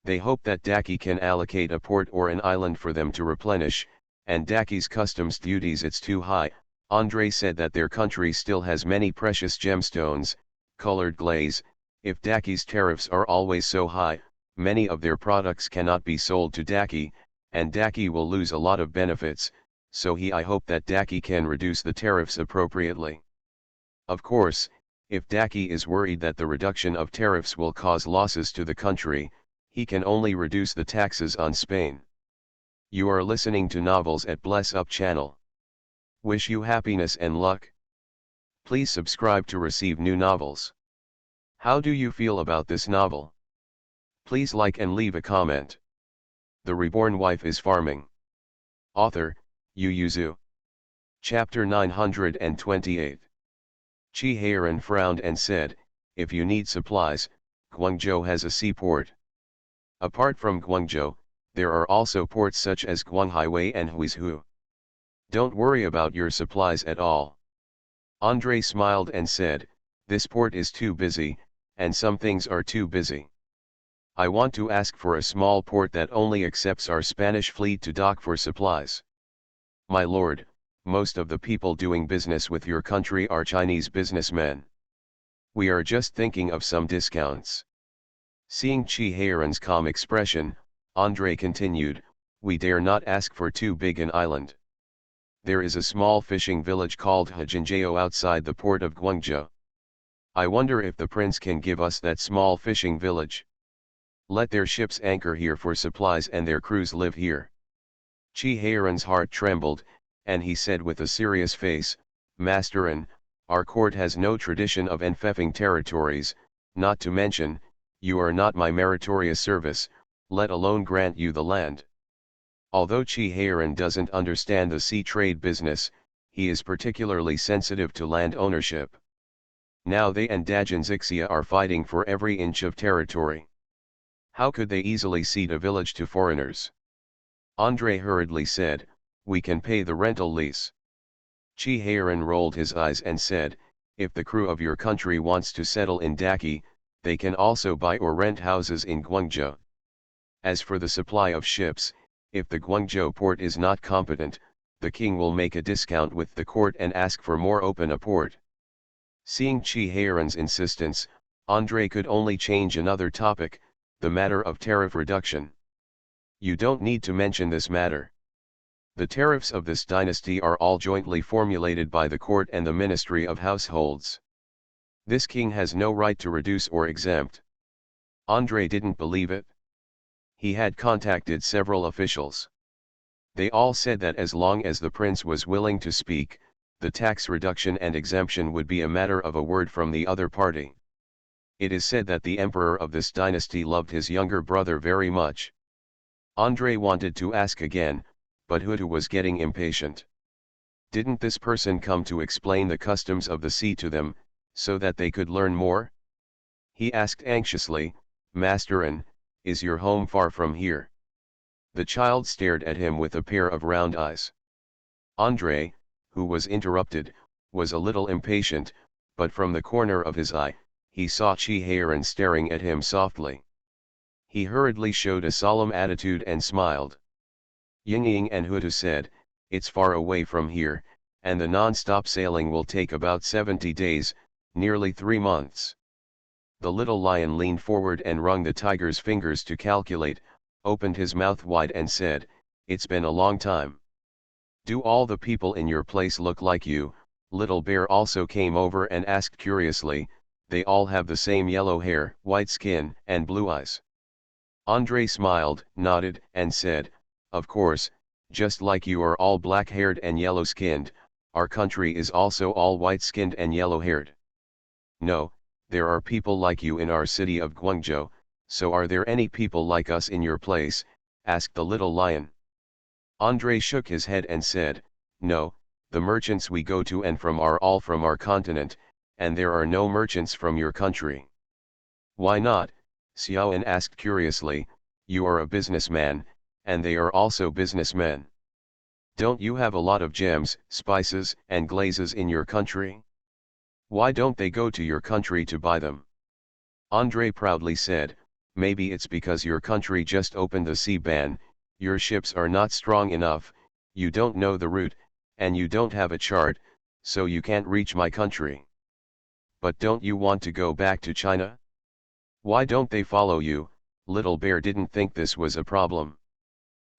They hope that Daki can allocate a port or an island for them to replenish, and Daki's customs duties it's too high, Andre said that their country still has many precious gemstones, colored glaze. If Daki's tariffs are always so high, many of their products cannot be sold to Daki, and Daki will lose a lot of benefits, so I hope that Daki can reduce the tariffs appropriately. Of course, if Daki is worried that the reduction of tariffs will cause losses to the country, he can only reduce the taxes on Spain. You are listening to Novels at Bless Up channel. Wish you happiness and luck. Please subscribe to receive new novels. How do you feel about this novel? Please like and leave a comment. The Reborn Wife is Farming. Author, Yu Yuzu. Chapter 928. Chi Heiran frowned and said, if you need supplies, Guangzhou has a seaport. Apart from Guangzhou, there are also ports such as Guanghaiwei and Huizhou. Don't worry about your supplies at all. Andre smiled and said, this port is too busy, and some things are too busy. I want to ask for a small port that only accepts our Spanish fleet to dock for supplies. My lord, most of the people doing business with your country are Chinese businessmen. We are just thinking of some discounts. Seeing Chi Heiran's calm expression, Andre continued, we dare not ask for too big an island. There is a small fishing village called Hajinjao outside the port of Guangzhou. I wonder if the prince can give us that small fishing village. Let their ships anchor here for supplies and their crews live here. Chi Heiran's heart trembled, and he said with a serious face, Masterin, our court has no tradition of enfeffing territories, not to mention, you are not my meritorious service, let alone grant you the land. Although Chi Heiran doesn't understand the sea trade business, he is particularly sensitive to land ownership. Now they and Dajin Zixia are fighting for every inch of territory. How could they easily cede a village to foreigners? Andre hurriedly said, we can pay the rental lease. Chi Heiran rolled his eyes and said, if the crew of your country wants to settle in Daki, they can also buy or rent houses in Guangzhou. As for the supply of ships, if the Guangzhou port is not competent, the king will make a discount with the court and ask for more open a port. Seeing Chi Heiran's insistence, Andre could only change another topic, the matter of tariff reduction. You don't need to mention this matter. The tariffs of this dynasty are all jointly formulated by the court and the Ministry of Households. This king has no right to reduce or exempt. Andre didn't believe it. He had contacted several officials. They all said that as long as the prince was willing to speak, the tax reduction and exemption would be a matter of a word from the other party. It is said that the emperor of this dynasty loved his younger brother very much. Andre wanted to ask again, but Hutu was getting impatient. Didn't this person come to explain the customs of the sea to them, so that they could learn more? He asked anxiously, Masterin, is your home far from here? The child stared at him with a pair of round eyes. Andre, who was interrupted, was a little impatient, but from the corner of his eye, he saw Chi Heiran staring at him softly. He hurriedly showed a solemn attitude and smiled. Yingying and Hutu said, it's far away from here, and the non-stop sailing will take about 70 days, nearly 3 months. The little lion leaned forward and wrung the tiger's fingers to calculate, opened his mouth wide and said, it's been a long time. Do all the people in your place look like you? Little Bear also came over and asked curiously, they all have the same yellow hair, white skin, and blue eyes. Andre smiled, nodded, and said, of course, just like you are all black-haired and yellow-skinned, our country is also all white-skinned and yellow-haired. No, there are people like you in our city of Guangzhou, so are there any people like us in your place? Asked the little lion. Andre shook his head and said, no, the merchants we go to and from are all from our continent, and there are no merchants from your country. Why not? Xiaoan asked curiously, you are a businessman, and they are also businessmen. Don't you have a lot of gems, spices, and glazes in your country? Why don't they go to your country to buy them? Andre proudly said, maybe it's because your country just opened the sea ban, your ships are not strong enough, you don't know the route, and you don't have a chart, So you can't reach my country. But don't you want to go back to China? Why don't they follow you? Little Bear didn't think this was a problem.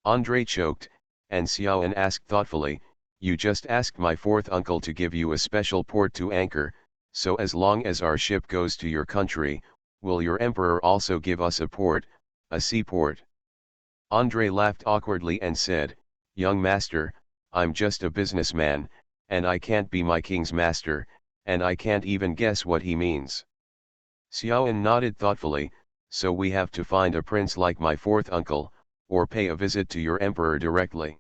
Andre choked, and Xiaoan asked thoughtfully, you just asked my fourth uncle to give you a special port to anchor, so as long as our ship goes to your country, will your emperor also give us a port, a seaport? Andre laughed awkwardly and said, young master, I'm just a businessman, and I can't be my king's master, and I can't even guess what he means. Xiaoan nodded thoughtfully, so we have to find a prince like my fourth uncle, or pay a visit to your emperor directly.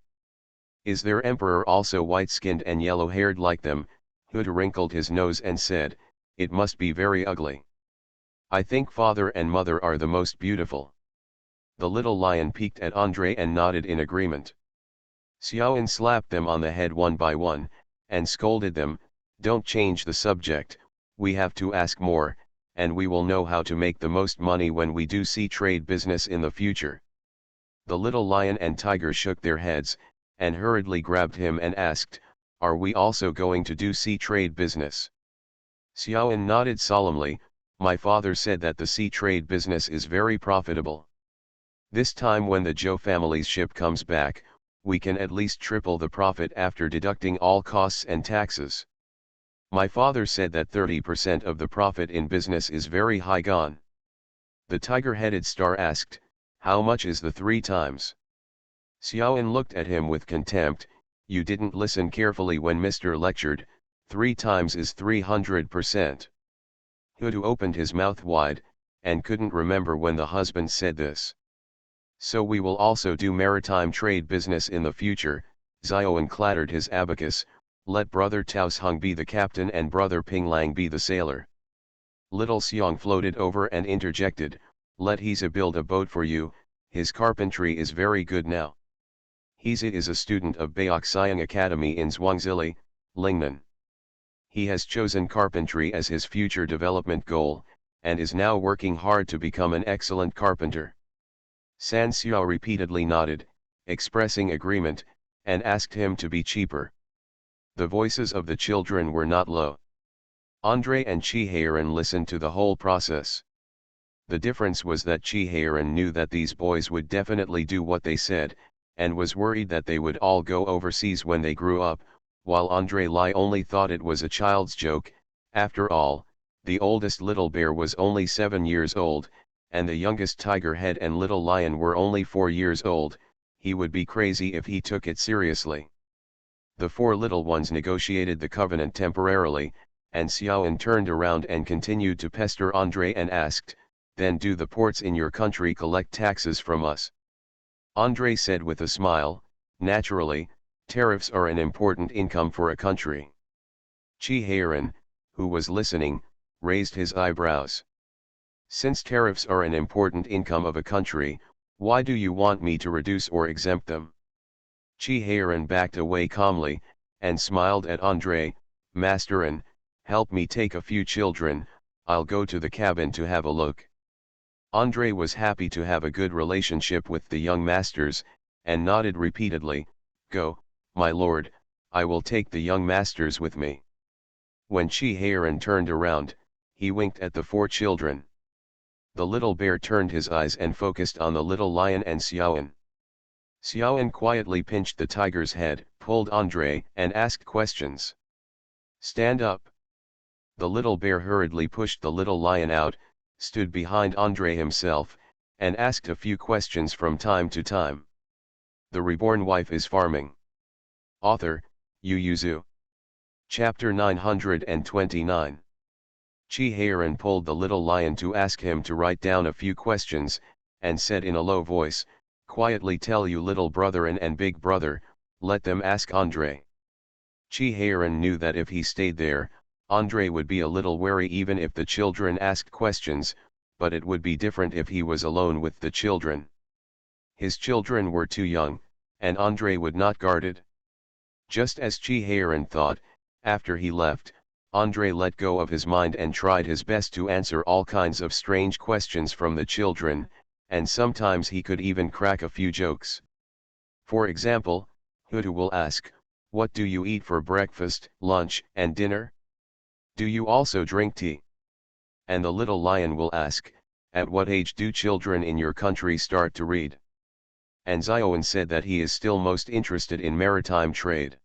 Is their emperor also white-skinned and yellow-haired like them? Huda wrinkled his nose and said, it must be very ugly. I think father and mother are the most beautiful. The little lion peeked at Andre and nodded in agreement. Xiaoan slapped them on the head one by one, and scolded them, don't change the subject, we have to ask more, and we will know how to make the most money when we do sea trade business in the future. The little lion and tiger shook their heads, and hurriedly grabbed him and asked, are we also going to do sea trade business? Xiaoan nodded solemnly, my father said that the sea trade business is very profitable. This time when the Zhou family's ship comes back, we can at least triple the profit after deducting all costs and taxes. My father said that 30% of the profit in business is very high gone. The tiger-headed star asked, how much is the 3 times? Xiaoan looked at him with contempt, you didn't listen carefully when Mr. lectured, 3 times is 300%. Hudu opened his mouth wide, and couldn't remember when the husband said this. So we will also do maritime trade business in the future, Xiaoan clattered his abacus, let brother Taos Hung be the captain and brother Ping Lang be the sailor. Little Xiong floated over and interjected, let Heza build a boat for you, his carpentry is very good now. Heza is a student of Baoxiang Academy in Zhuangzili, Lingnan. He has chosen carpentry as his future development goal, and is now working hard to become an excellent carpenter. San Xiao repeatedly nodded, expressing agreement, and asked him to be cheaper. The voices of the children were not low. Andre and Chi Heiran listened to the whole process. The difference was that Chi Heiran knew that these boys would definitely do what they said, and was worried that they would all go overseas when they grew up, while Andre Lai only thought it was a child's joke. After all, the oldest little bear was only 7 years old, and the youngest tiger head and little lion were only 4 years old. He would be crazy if he took it seriously. The 4 little ones negotiated the covenant temporarily, and Xiaoan turned around and continued to pester Andre and asked, then do the ports in your country collect taxes from us? Andre said with a smile, naturally, tariffs are an important income for a country. Chi Heiran, who was listening, raised his eyebrows. Since tariffs are an important income of a country, why do you want me to reduce or exempt them? Chi Heiran backed away calmly, and smiled at Andre, Masterin, help me take a few children, I'll go to the cabin to have a look. Andre was happy to have a good relationship with the young masters, and nodded repeatedly, go, my lord, I will take the young masters with me. When Chi Heiran turned around, he winked at the 4 children. The little bear turned his eyes and focused on the little lion and Xiaoan. Xiaoan quietly pinched the tiger's head, pulled Andre, and asked questions. Stand up. The little bear hurriedly pushed the little lion out, stood behind Andre himself, and asked a few questions from time to time. The Reborn Wife is Farming. Author, Yu Yuzu. Chapter 929. Chi Heiran pulled the little lion to ask him to write down a few questions, and said in a low voice, quietly tell you little brother and big brother, let them ask Andre. Chi Heiran knew that if he stayed there, Andre would be a little wary even if the children asked questions, but it would be different if he was alone with the children. His children were too young, and Andre would not guard it. Just as Chi Heiran thought, after he left, Andre let go of his mind and tried his best to answer all kinds of strange questions from the children, and sometimes he could even crack a few jokes. For example, Hudu will ask, What do you eat for breakfast, lunch, and dinner? Do you also drink tea? And the little lion will ask, at what age do children in your country start to read? And Zion said that he is still most interested in maritime trade.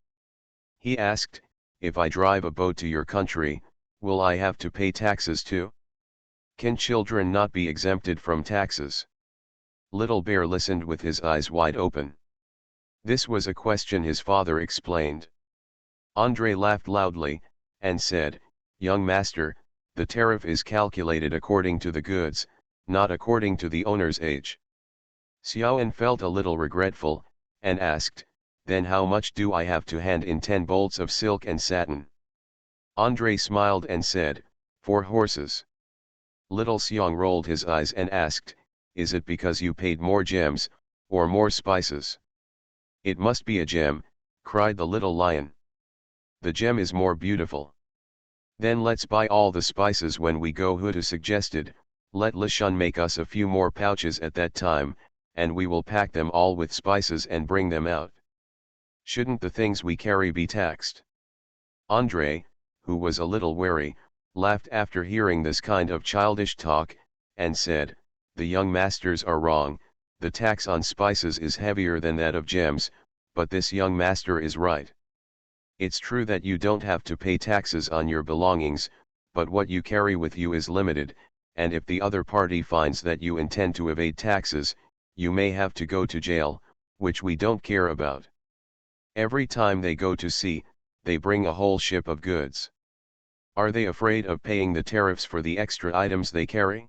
He asked, if I drive a boat to your country, will I have to pay taxes too? Can children not be exempted from taxes? Little Bear listened with his eyes wide open. This was a question his father explained. Andre laughed loudly, and said, young master, the tariff is calculated according to the goods, not according to the owner's age. Xiaoan felt a little regretful, and asked, then how much do I have to hand in 10 bolts of silk and satin? Andre smiled and said, 4 horses. Little Xiang rolled his eyes and asked, is it because you paid more gems, or more spices? It must be a gem, cried the little lion. The gem is more beautiful. Then let's buy all the spices when we go. Hutu suggested, let Lishun make us a few more pouches at that time, and we will pack them all with spices and bring them out. Shouldn't the things we carry be taxed? Andre, who was a little wary, laughed after hearing this kind of childish talk, and said, the young masters are wrong, the tax on spices is heavier than that of gems, but this young master is right. It's true that you don't have to pay taxes on your belongings, but what you carry with you is limited, and if the other party finds that you intend to evade taxes, you may have to go to jail, which we don't care about. Every time they go to sea, they bring a whole ship of goods. Are they afraid of paying the tariffs for the extra items they carry?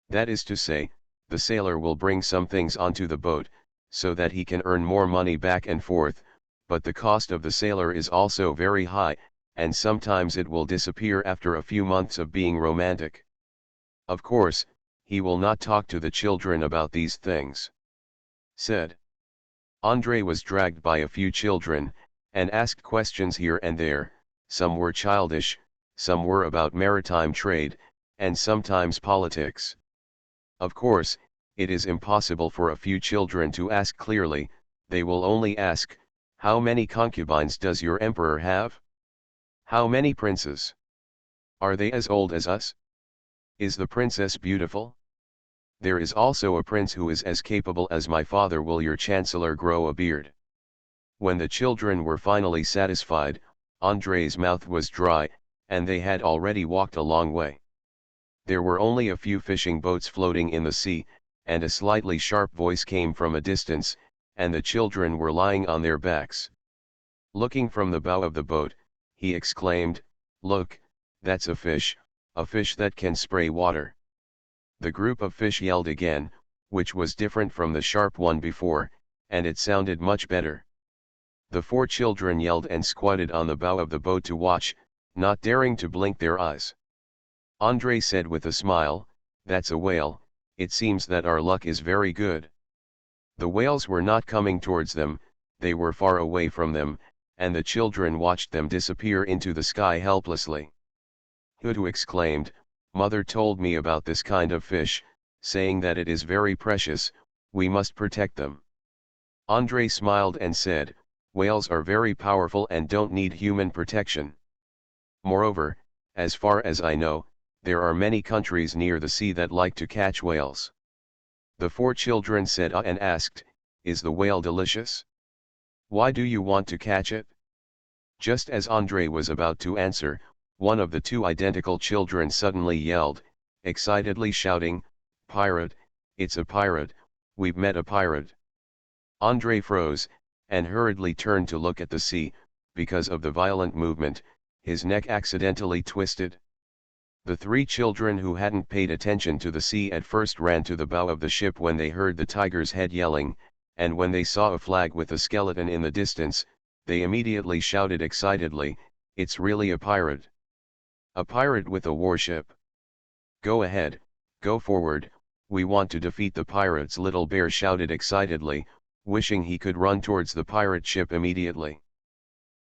That is to say, the sailor will bring some things onto the boat, so that he can earn more money back and forth, but the cost of the sailor is also very high, and sometimes it will disappear after a few months of being romantic. Of course, he will not talk to the children about these things. Said. Andre was dragged by a few children, and asked questions here and there. Some were childish, some were about maritime trade, and sometimes politics. Of course, it is impossible for a few children to ask clearly, they will only ask, how many concubines does your emperor have? How many princes? Are they as old as us? Is the princess beautiful? There is also a prince who is as capable as my father. Will your chancellor grow a beard? When the children were finally satisfied, Andre's mouth was dry, and they had already walked a long way. There were only a few fishing boats floating in the sea, and a slightly sharp voice came from a distance, and the children were lying on their backs. Looking from the bow of the boat, he exclaimed, look, that's a fish that can spray water. The group of fish yelled again, which was different from the sharp one before, and it sounded much better. The 4 children yelled and squatted on the bow of the boat to watch, not daring to blink their eyes. Andre said with a smile, that's a whale, it seems that our luck is very good. The whales were not coming towards them, they were far away from them, and the children watched them disappear into the sky helplessly. Hutu exclaimed, Mother told me about this kind of fish, saying that it is very precious, we must protect them. Andre smiled and said, whales are very powerful and don't need human protection. Moreover, as far as I know, there are many countries near the sea that like to catch whales. The 4 children said and asked, is the whale delicious? Why do you want to catch it? Just as Andre was about to answer, one of the 2 identical children suddenly yelled, excitedly shouting, pirate, it's a pirate, we've met a pirate. Andre froze, and hurriedly turned to look at the sea, because of the violent movement, his neck accidentally twisted. The 3 children who hadn't paid attention to the sea at first ran to the bow of the ship when they heard the tiger's head yelling, and when they saw a flag with a skeleton in the distance, they immediately shouted excitedly, it's really a pirate. A pirate with a warship. Go ahead, go forward, we want to defeat the pirates. Little Bear shouted excitedly, wishing he could run towards the pirate ship immediately.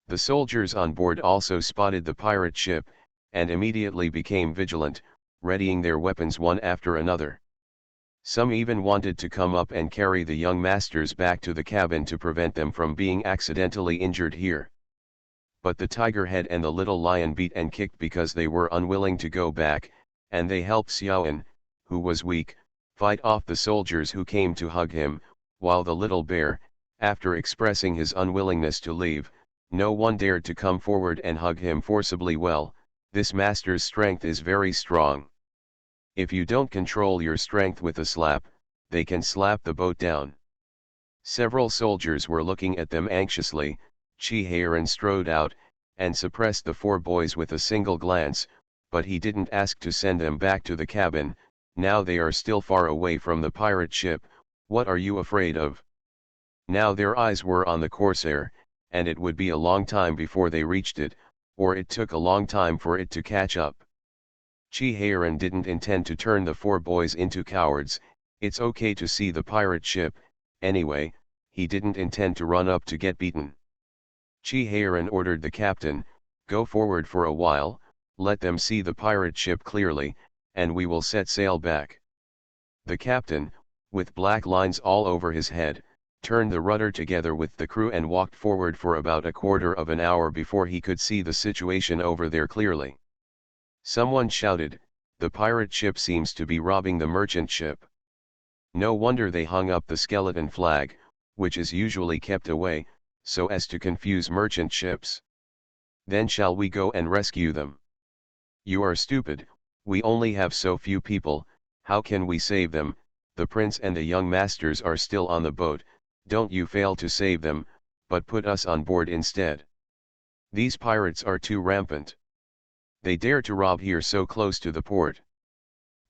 The soldiers on board also spotted the pirate ship, and immediately became vigilant, readying their weapons one after another. Some even wanted to come up and carry the young masters back to the cabin to prevent them from being accidentally injured here. But the tiger head and the little lion beat and kicked because they were unwilling to go back, and they helped Xiaoan, who was weak, fight off the soldiers who came to hug him, while the little bear, after expressing his unwillingness to leave, no one dared to come forward and hug him forcibly. Well, this master's strength is very strong. If you don't control your strength with a slap, they can slap the boat down. Several soldiers were looking at them anxiously. Chi Heiran strode out, and suppressed the four boys with a single glance, but he didn't ask to send them back to the cabin. Now they are still far away from the pirate ship, what are you afraid of? Now their eyes were on the corsair, and it would be a long time before they reached it, or it took a long time for it to catch up. Chi Heiran didn't intend to turn the four boys into cowards. It's okay to see the pirate ship, anyway. He didn't intend to run up to get beaten. Chi Heiran ordered the captain, go forward for a while, let them see the pirate ship clearly, and we will set sail back. The captain, with black lines all over his head, turned the rudder together with the crew and walked forward for about a quarter of an hour before he could see the situation over there clearly. Someone shouted, the pirate ship seems to be robbing the merchant ship. No wonder they hung up the skeleton flag, which is usually kept away, so as to confuse merchant ships. Then shall we go and rescue them? You are stupid, we only have so few people, how can we save them? The prince and the young masters are still on the boat, don't you fail to save them, but put us on board instead. These pirates are too rampant. They dare to rob here so close to the port.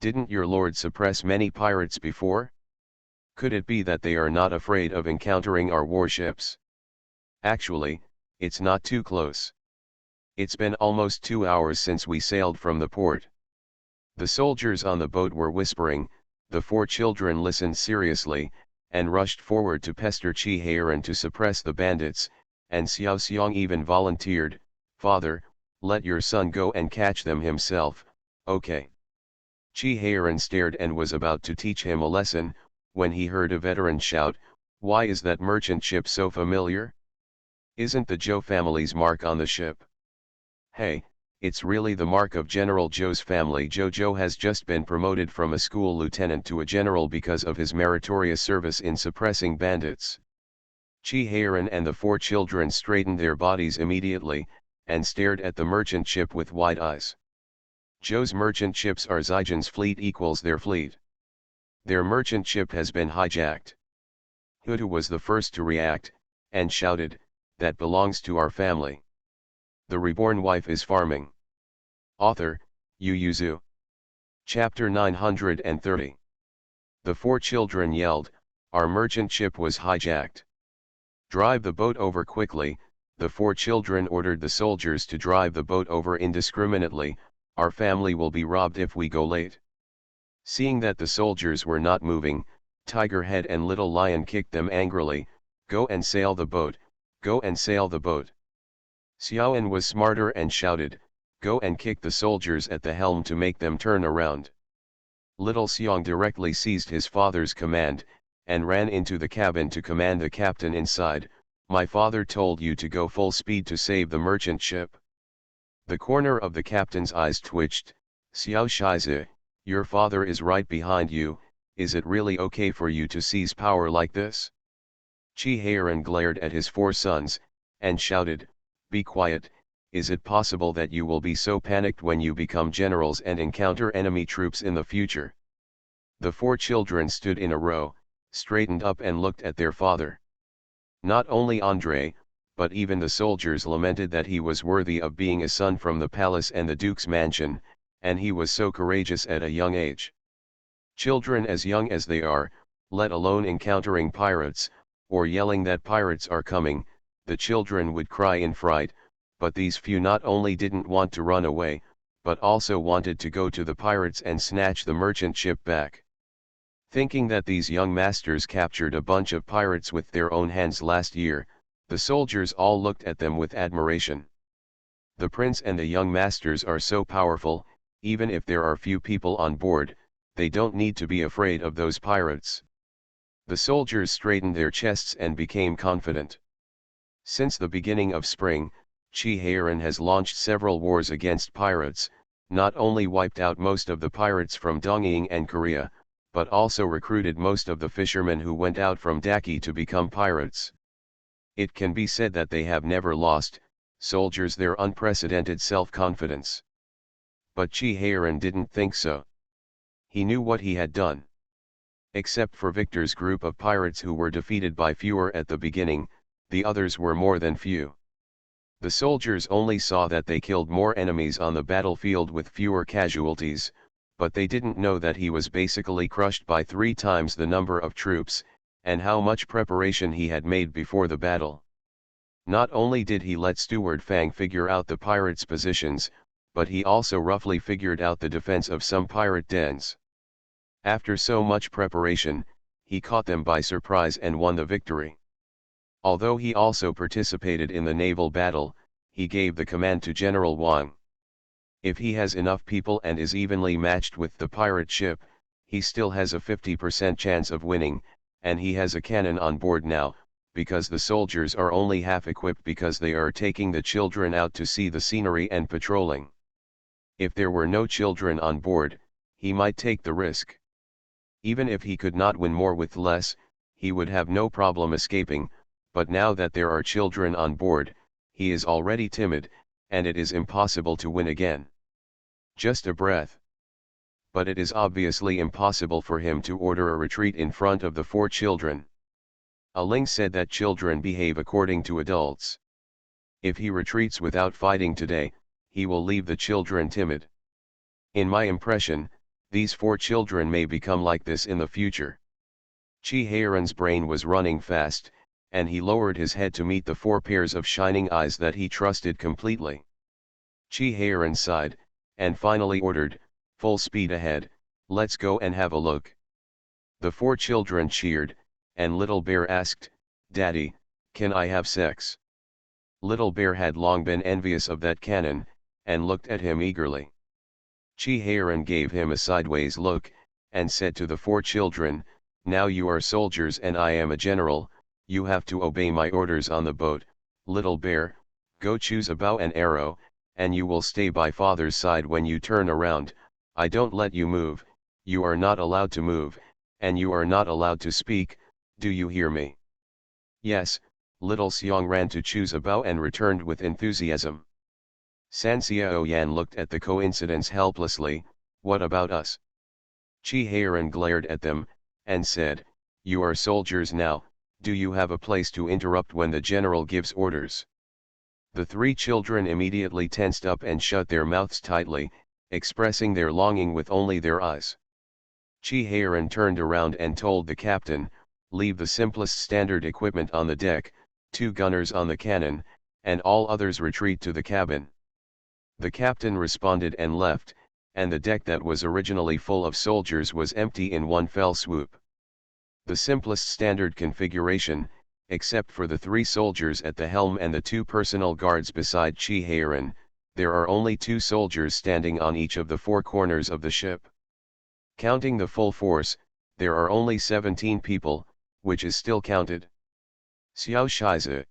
Didn't your lord suppress many pirates before? Could it be that they are not afraid of encountering our warships? Actually, it's not too close. It's been almost 2 hours since we sailed from the port. The soldiers on the boat were whispering. The four children listened seriously, and rushed forward to pester Chi Heiran to suppress the bandits, and Xiao Xiong even volunteered, Father, let your son go and catch them himself, okay. Chi Heiran stared and was about to teach him a lesson, when he heard a veteran shout, why is that merchant ship so familiar? Isn't the Zhou family's mark on the ship? Hey, it's really the mark of General Zhou's family. Zhou has just been promoted from a school lieutenant to a general because of his meritorious service in suppressing bandits. Chi Heiran and the four children straightened their bodies immediately, and stared at the merchant ship with wide eyes. Zhou's merchant ships are Zijin's fleet equals their fleet. Their merchant ship has been hijacked. Hutu was the first to react, and shouted, that belongs to our family. The reborn wife is farming. Author, Yu Yuzu. Chapter 930. The four children yelled, our merchant ship was hijacked. Drive the boat over quickly. The four children ordered the soldiers to drive the boat over indiscriminately. Our family will be robbed if we go late. Seeing that the soldiers were not moving, Tiger Head and Little Lion kicked them angrily, go and sail the boat, go and sail the boat. Xiaoan was smarter and shouted, go and kick the soldiers at the helm to make them turn around. Little Xiong directly seized his father's command, and ran into the cabin to command the captain inside, my father told you to go full speed to save the merchant ship. The corner of the captain's eyes twitched, Xiao Shizi, your father is right behind you, is it really okay for you to seize power like this? Chi Heiran glared at his four sons, and shouted, be quiet, is it possible that you will be so panicked when you become generals and encounter enemy troops in the future? The four children stood in a row, straightened up and looked at their father. Not only Andrei, but even the soldiers lamented that he was worthy of being a son from the palace and the duke's mansion, and he was so courageous at a young age. Children as young as they are, let alone encountering pirates, or yelling that pirates are coming, the children would cry in fright, but these few not only didn't want to run away, but also wanted to go to the pirates and snatch the merchant ship back. Thinking that these young masters captured a bunch of pirates with their own hands last year, the soldiers all looked at them with admiration. The prince and the young masters are so powerful, even if there are few people on board, they don't need to be afraid of those pirates. The soldiers straightened their chests and became confident. Since the beginning of spring, Chi has launched several wars against pirates, not only wiped out most of the pirates from Dongying and Korea, but also recruited most of the fishermen who went out from Daki to become pirates. It can be said that they have never lost, soldiers, their unprecedented self-confidence. But Chi didn't think so. He knew what he had done. Except for Victor's group of pirates who were defeated by fewer at the beginning, the others were more than few. The soldiers only saw that they killed more enemies on the battlefield with fewer casualties, but they didn't know that he was basically crushed by 3 times the number of troops, and how much preparation he had made before the battle. Not only did he let Steward Fang figure out the pirates' positions, but he also roughly figured out the defense of some pirate dens. After so much preparation, he caught them by surprise and won the victory. Although he also participated in the naval battle, he gave the command to General Wang. If he has enough people and is evenly matched with the pirate ship, he still has a 50% chance of winning, and he has a cannon on board now, because the soldiers are only half equipped because they are taking the children out to see the scenery and patrolling. If there were no children on board, he might take the risk. Even if he could not win more with less, he would have no problem escaping, but now that there are children on board, he is already timid, and it is impossible to win again. Just a breath. But it is obviously impossible for him to order a retreat in front of the 4 children. A Ling said that children behave according to adults. If he retreats without fighting today, he will leave the children timid. In my impression, these 4 children may become like this in the future. Chi brain was running fast, and he lowered his head to meet the 4 pairs of shining eyes that he trusted completely. Chi sighed, and finally ordered, "Full speed ahead, let's go and have a look." The 4 children cheered, and Little Bear asked, "Daddy, can I have sex?" Little Bear had long been envious of that cannon, and looked at him eagerly. Chi gave him a sideways look, and said to the 4 children, "Now you are soldiers and I am a general, you have to obey my orders on the boat. Little Bear, go choose a bow and arrow, and you will stay by father's side when you turn around. I don't let you move, you are not allowed to move, and you are not allowed to speak, do you hear me?" Yes, Little Xiong ran to choose a bow and returned with enthusiasm. San Xiaoyan looked at the coincidence helplessly. "What about us?" Chi glared at them, and said, "You are soldiers now, do you have a place to interrupt when the general gives orders?" The 3 children immediately tensed up and shut their mouths tightly, expressing their longing with only their eyes. Chi turned around and told the captain, "Leave the simplest standard equipment on the deck, 2 gunners on the cannon, and all others retreat to the cabin." The captain responded and left, and the deck that was originally full of soldiers was empty in one fell swoop. The simplest standard configuration, except for the 3 soldiers at the helm and the 2 personal guards beside Chi there are only 2 soldiers standing on each of the 4 corners of the ship. Counting the full force, there are only 17 people, which is still counted. Xiao Shize.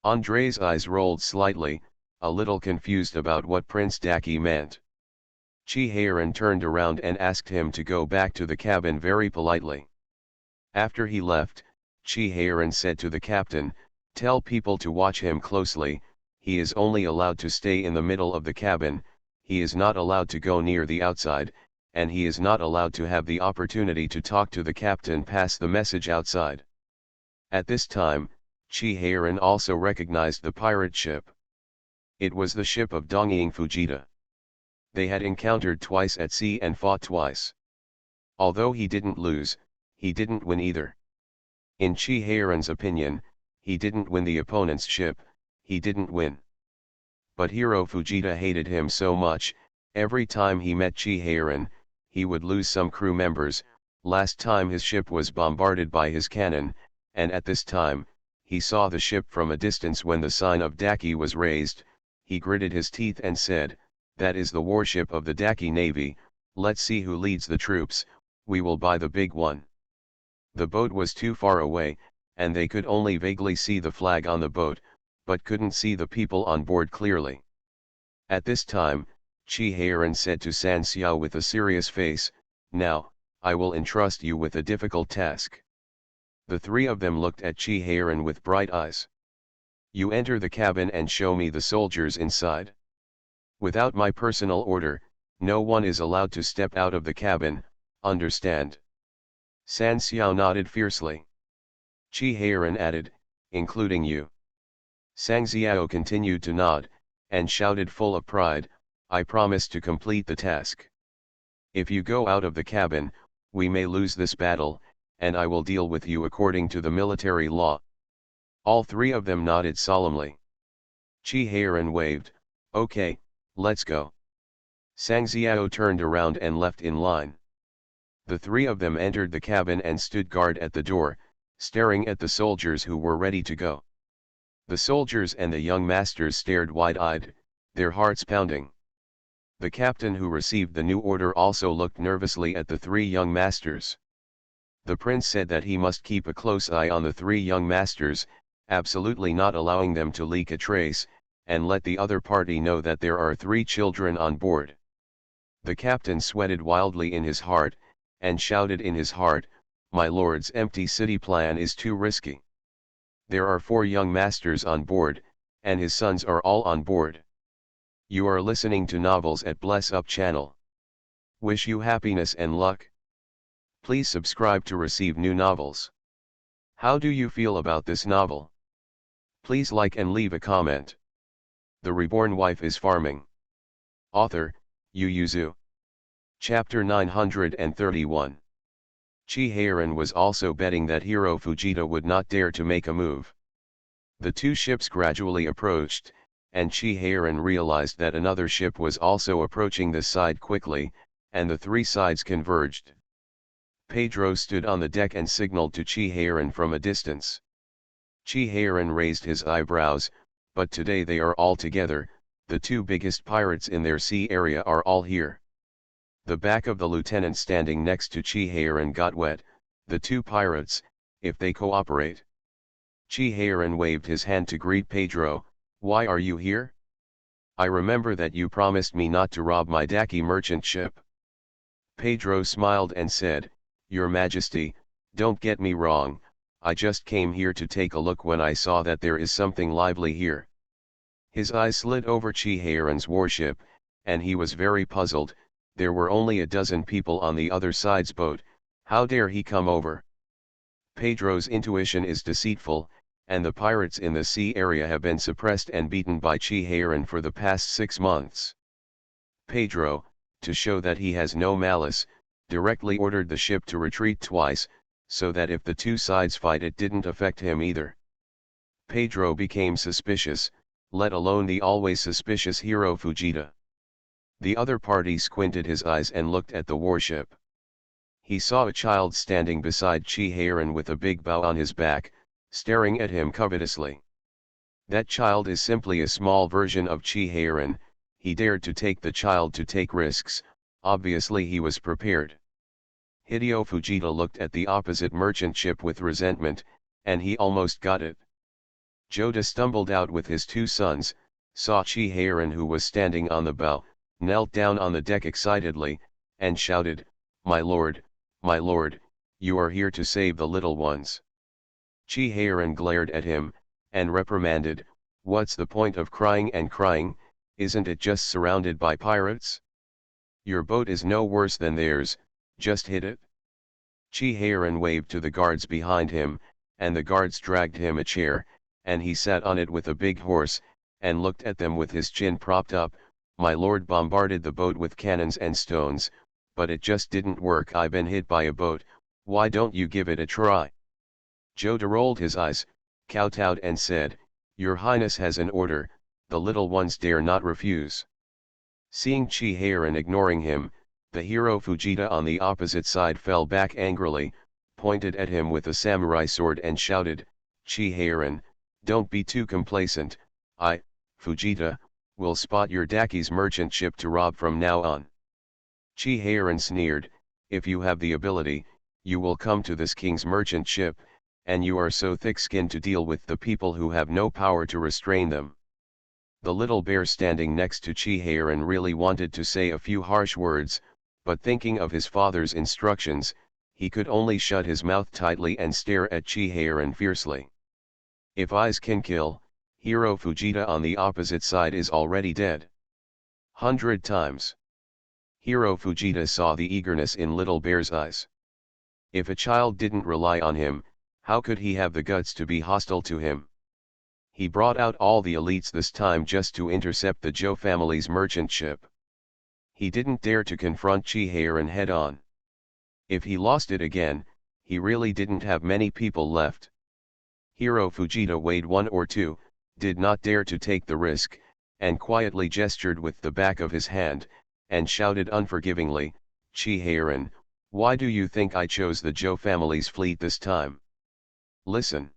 Andre's eyes rolled slightly, a little confused about what Prince Daki meant. Chi turned around and asked him to go back to the cabin very politely. After he left, Chi said to the captain, "Tell people to watch him closely, he is only allowed to stay in the middle of the cabin, he is not allowed to go near the outside, and he is not allowed to have the opportunity to talk to the captain past the message outside." At this time, Chi also recognized the pirate ship. It was the ship of Dongying Fujita. They had encountered twice at sea and fought twice. Although he didn't lose, he didn't win either. In Chi opinion, he didn't win the opponent's ship, he didn't win. But Hiro Fujita hated him so much, every time he met Chi he would lose some crew members. Last time his ship was bombarded by his cannon, and at this time, he saw the ship from a distance when the sign of Daki was raised. He gritted his teeth and said, "That is the warship of the Daki Navy, let's see who leads the troops, we will buy the big one." The boat was too far away, and they could only vaguely see the flag on the boat, but couldn't see the people on board clearly. At this time, Chi Heiran said to San Xiao with a serious face, "Now, I will entrust you with a difficult task." The three of them looked at Chi Heiran with bright eyes. "You enter the cabin and show me the soldiers inside. Without my personal order, no one is allowed to step out of the cabin, understand?" San Xiao nodded fiercely. Chi Heiran added, "Including you." Sang Xiao continued to nod, and shouted full of pride, "I promise to complete the task. If you go out of the cabin, we may lose this battle, and I will deal with you according to the military law." All three of them nodded solemnly. Chi Heiran waved, "Okay, let's go." Sang Xiao turned around and left in line. The three of them entered the cabin and stood guard at the door, staring at the soldiers who were ready to go. The soldiers and the young masters stared wide-eyed, their hearts pounding. The captain who received the new order also looked nervously at the three young masters. The prince said that he must keep a close eye on the three young masters, absolutely not allowing them to leak a trace, and let the other party know that there are 3 children on board. The captain sweated wildly in his heart, and shouted in his heart, "My lord's empty city plan is too risky. There are 4 young masters on board, and his sons are all on board." You are listening to Novels at Bless Up channel. Wish you happiness and luck. Please subscribe to receive new novels. How do you feel about this novel? Please like and leave a comment. The Reborn Wife is Farming. Author, Yu Yuzu. Chapter 931. Chi Heiran was also betting that Hiro Fujita would not dare to make a move. The 2 ships gradually approached, and Chi Heiran realized that another ship was also approaching this side quickly, and the 3 sides converged. Pedro stood on the deck and signaled to Chi Heiran from a distance. Chi Heiran raised his eyebrows, but today they are all together, the 2 biggest pirates in their sea area are all here. The back of the lieutenant standing next to Chi Heiran got wet, the 2 pirates, if they cooperate. Chi Heiran waved his hand to greet Pedro, "Why are you here? I remember that you promised me not to rob my Daki merchant ship." Pedro smiled and said, "Your Majesty, don't get me wrong, I just came here to take a look when I saw that there is something lively here." His eyes slid over Chi Heiran's warship, and he was very puzzled. There were only a dozen people on the other side's boat, how dare he come over? Pedro's intuition is deceitful, and the pirates in the sea area have been suppressed and beaten by Chi Heiran for the past 6 months. Pedro, to show that he has no malice, directly ordered the ship to retreat twice, so that if the 2 sides fight it didn't affect him either. Pedro became suspicious, let alone the always suspicious Hiro Fujita. The other party squinted his eyes and looked at the warship. He saw a child standing beside Chi Heiran with a big bow on his back, staring at him covetously. That child is simply a small version of Chi Heiran. He dared to take the child to take risks, obviously he was prepared. Hideo Fujita looked at the opposite merchant ship with resentment, and he almost got it. Joda stumbled out with his 2 sons, saw Chi Heiran who was standing on the bow, knelt down on the deck excitedly, and shouted, my lord, you are here to save the little ones." Chi Heiran glared at him, and reprimanded, "What's the point of crying and crying, isn't it just surrounded by pirates? Your boat is no worse than theirs, just hit it." Chi Heiran waved to the guards behind him, and the guards dragged him a chair, and he sat on it with a big horse, and looked at them with his chin propped up. "My lord bombarded the boat with cannons and stones, but it just didn't work. I've been hit by a boat, why don't you give it a try?" Joda rolled his eyes, kowtowed and said, "Your Highness has an order, the little ones dare not refuse." Seeing Chi Heiran ignoring him, the Hiro Fujita on the opposite side fell back angrily, pointed at him with a samurai sword and shouted, "Chi Heiran, don't be too complacent. I, Fujita, will spot your Daki's merchant ship to rob from now on." Chi Heiran sneered, "If you have the ability, you will come to this king's merchant ship, and you are so thick-skinned to deal with the people who have no power to restrain them. The little bear standing next to Chihayron really wanted to say a few harsh words, but thinking of his father's instructions, he could only shut his mouth tightly and stare at Chihayron fiercely. If eyes can kill, Hiro Fujita on the opposite side is already dead. 100 times. Hiro Fujita saw the eagerness in Little Bear's eyes. If a child didn't rely on him, how could he have the guts to be hostile to him? He brought out all the elites this time just to intercept the Zhou family's merchant ship. He didn't dare to confront Chihayron head-on. If he lost it again, he really didn't have many people left. Hiro Fujita weighed 1 or 2, did not dare to take the risk, and quietly gestured with the back of his hand, and shouted unforgivingly, "Chihayron, why do you think I chose the Zhou family's fleet this time? Listen.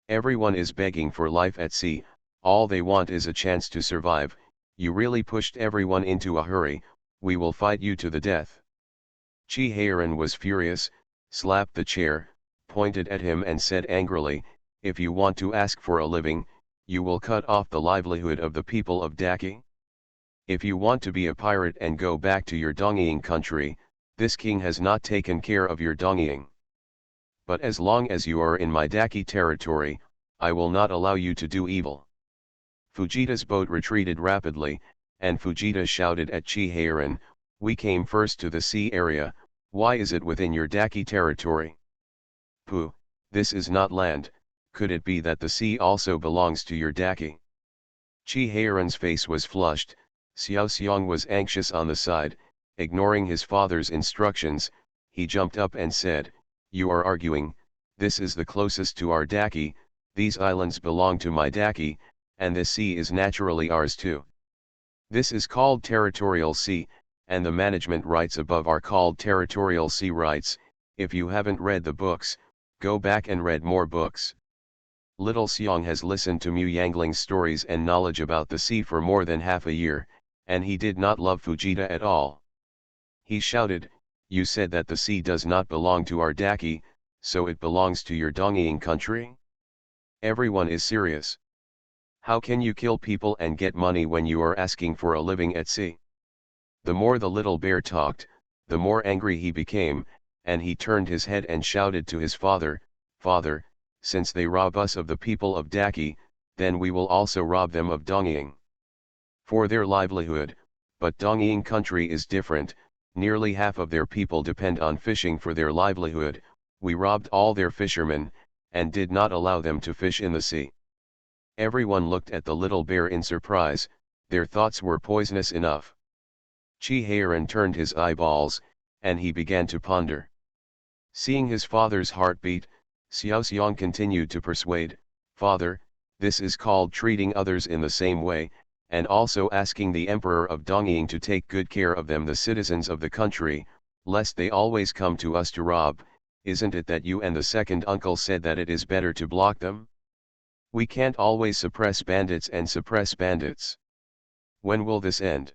Everyone is begging for life at sea, all they want is a chance to survive, you really pushed everyone into a hurry, we will fight you to the death." Chihayron was furious, slapped the chair, pointed at him and said angrily, "If you want to ask for a living, you will cut off the livelihood of the people of Daki? If you want to be a pirate and go back to your Dongying country, this king has not taken care of your Dongying. But as long as you are in my Daki territory, I will not allow you to do evil." Fujita's boat retreated rapidly, and Fujita shouted at Chihayron, "We came first to the sea area, why is it within your Daki territory? Pooh, this is not land, could it be that the sea also belongs to your Daki?" Chihayron's face was flushed, Xiao Xiong was anxious on the side, ignoring his father's instructions, he jumped up and said, "You are arguing, this is the closest to our Daki, these islands belong to my Daki, and this sea is naturally ours too. This is called territorial sea, and the management rights above are called territorial sea rights. If you haven't read the books, go back and read more books." Little Xiong has listened to Mu Yangling's stories and knowledge about the sea for more than half a year, and he did not love Fujita at all. He shouted, "You said that the sea does not belong to our Daki, so it belongs to your Dongying country? Everyone is serious. How can you kill people and get money when you are asking for a living at sea?" The more the little bear talked, the more angry he became, and he turned his head and shouted to his father, "Father, since they rob us of the people of Daki, then we will also rob them of Dongying. For their livelihood, but Dongying country is different, nearly half of their people depend on fishing for their livelihood, we robbed all their fishermen, and did not allow them to fish in the sea." Everyone looked at the little bear in surprise, their thoughts were poisonous enough. Chihayron turned his eyeballs, and he began to ponder. Seeing his father's heartbeat, Xiao Xiong continued to persuade, "Father, this is called treating others in the same way, and also asking the Emperor of Dongying to take good care of them, the citizens of the country, lest they always come to us to rob. Isn't it that you and the second uncle said that it is better to block them? We can't always suppress bandits and suppress bandits. When will this end?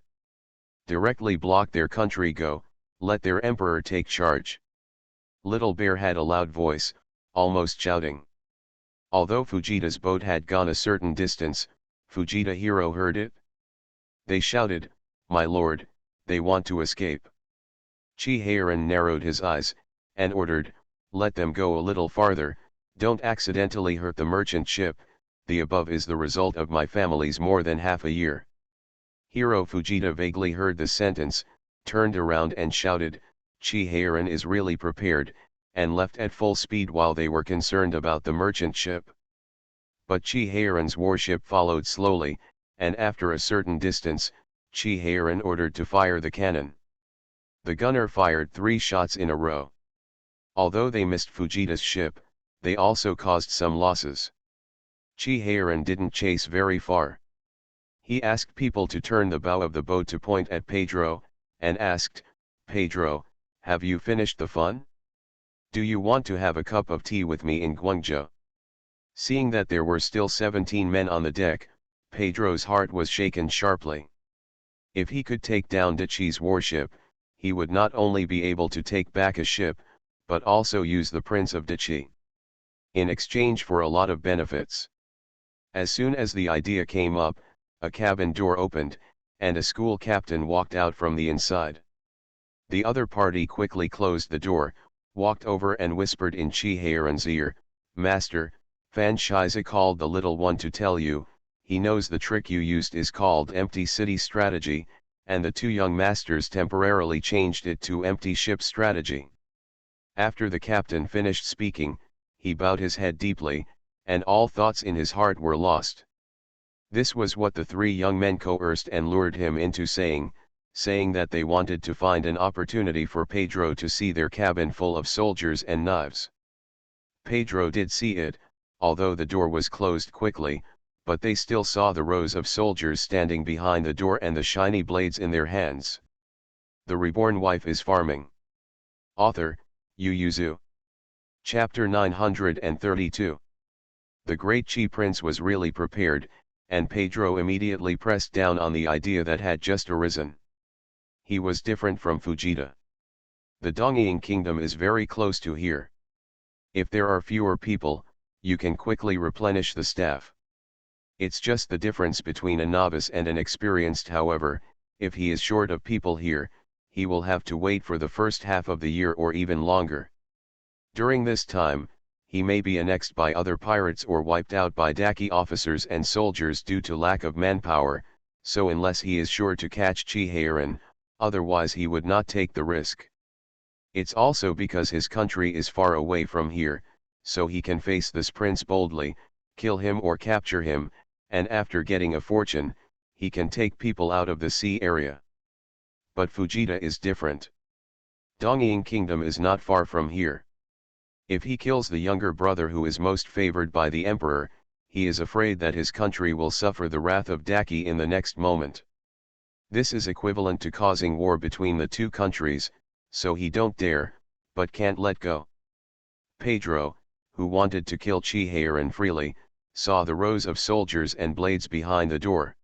Directly block their country, go, let their emperor take charge." Little Bear had a loud voice, almost shouting. Although Fujita's boat had gone a certain distance, Fujita Hiro heard it. They shouted, "My lord, they want to escape." Chihayron narrowed his eyes, and ordered, "Let them go a little farther, don't accidentally hurt the merchant ship, the above is the result of my family's more than half a year." Hiro Fujita vaguely heard the sentence, turned around and shouted, "Chihayron is really prepared," and left at full speed while they were concerned about the merchant ship. But Chihayron's warship followed slowly, and after a certain distance, Chihayron ordered to fire the cannon. The gunner fired 3 shots in a row. Although they missed Fujita's ship, they also caused some losses. Chihayron didn't chase very far. He asked people to turn the bow of the boat to point at Pedro, and asked, "Pedro, have you finished the fun? Do you want to have a cup of tea with me in Guangzhou?" Seeing that there were still 17 men on the deck, Pedro's heart was shaken sharply. If he could take down Dachi's warship, he would not only be able to take back a ship, but also use the Prince of Dachi. in exchange for a lot of benefits. As soon as the idea came up, a cabin door opened, and a school captain walked out from the inside. The other party quickly closed the door, walked over and whispered in Chi-Heiran's ear, "Master, Fan Shiza called the little one to tell you, he knows the trick you used is called empty city strategy," and the two young masters temporarily changed it to empty ship strategy. After the captain finished speaking, he bowed his head deeply, and all thoughts in his heart were lost. This was what the three young men coerced and lured him into saying that they wanted to find an opportunity for Pedro to see their cabin full of soldiers and knives. Pedro did see it, although the door was closed quickly, but they still saw the rows of soldiers standing behind the door and the shiny blades in their hands. The Reborn Wife is Farming. Author, Yu Yuzu. Chapter 932. The great Chi Prince was really prepared, and Pedro immediately pressed down on the idea that had just arisen. He was different from Fujita. The Dongying Kingdom is very close to here. If there are fewer people, you can quickly replenish the staff. It's just the difference between a novice and an experienced. However, if he is short of people here, he will have to wait for the first half of the year or even longer. During this time, he may be annexed by other pirates or wiped out by Daki officers and soldiers due to lack of manpower, so unless he is sure to catch Chi-Heiran, otherwise he would not take the risk. It's also because his country is far away from here, so he can face this prince boldly, kill him or capture him, and after getting a fortune, he can take people out of the sea area. But Fujita is different. Dongying Kingdom is not far from here. If he kills the younger brother who is most favored by the emperor, he is afraid that his country will suffer the wrath of Daki in the next moment. This is equivalent to causing war between the two countries, so he don't dare, but can't let go. Pedro, who wanted to kill Chi-Heiran freely, saw the rows of soldiers and blades behind the door.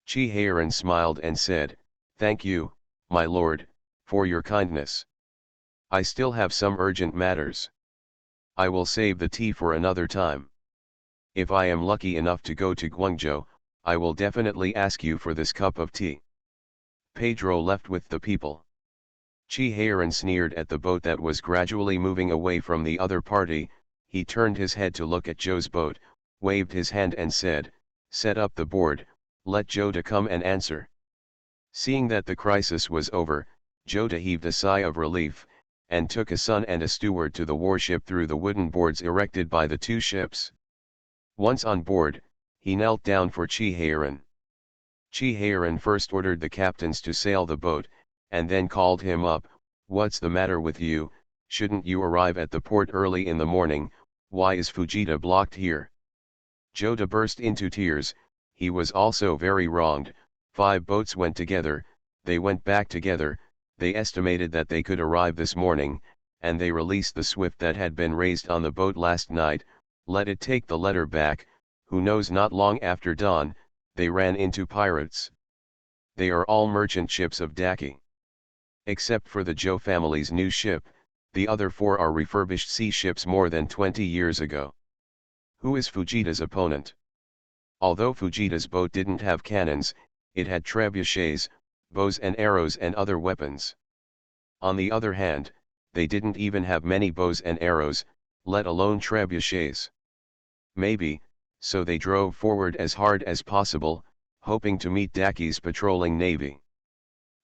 Chi-Heiran smiled and said, "Thank you, my lord, for your kindness. I still have some urgent matters. I will save the tea for another time. If I am lucky enough to go to Guangzhou, I will definitely ask you for this cup of tea." Pedro left with the people. Chi-Heiran sneered at the boat that was gradually moving away from the other party. He turned his head to look at Zhou's boat, waved his hand and said, "Set up the board, let Zhou come and answer." Seeing that the crisis was over, Zhou heaved a sigh of relief, and took a son and a steward to the warship through the wooden boards erected by the two ships. Once on board, he knelt down for Chi-Heiran. Chi-Heiran first ordered the captains to sail the boat, and then called him up, "What's the matter with you? Shouldn't you arrive at the port early in the morning? Why is Fujita blocked here?" Zhou burst into tears. He was also very wronged. 5 boats went together, they went back together, they estimated that they could arrive this morning, and they released the swift that had been raised on the boat last night, let it take the letter back. Who knows, not long after dawn, they ran into pirates. They are all merchant ships of Daki. Except for the Zhou family's new ship, the other 4 are refurbished sea ships more than 20 years ago. Who is Fujita's opponent? Although Fujita's boat didn't have cannons, it had trebuchets, bows and arrows and other weapons. On the other hand, they didn't even have many bows and arrows, let alone trebuchets. Maybe, so they drove forward as hard as possible, hoping to meet Daki's patrolling navy.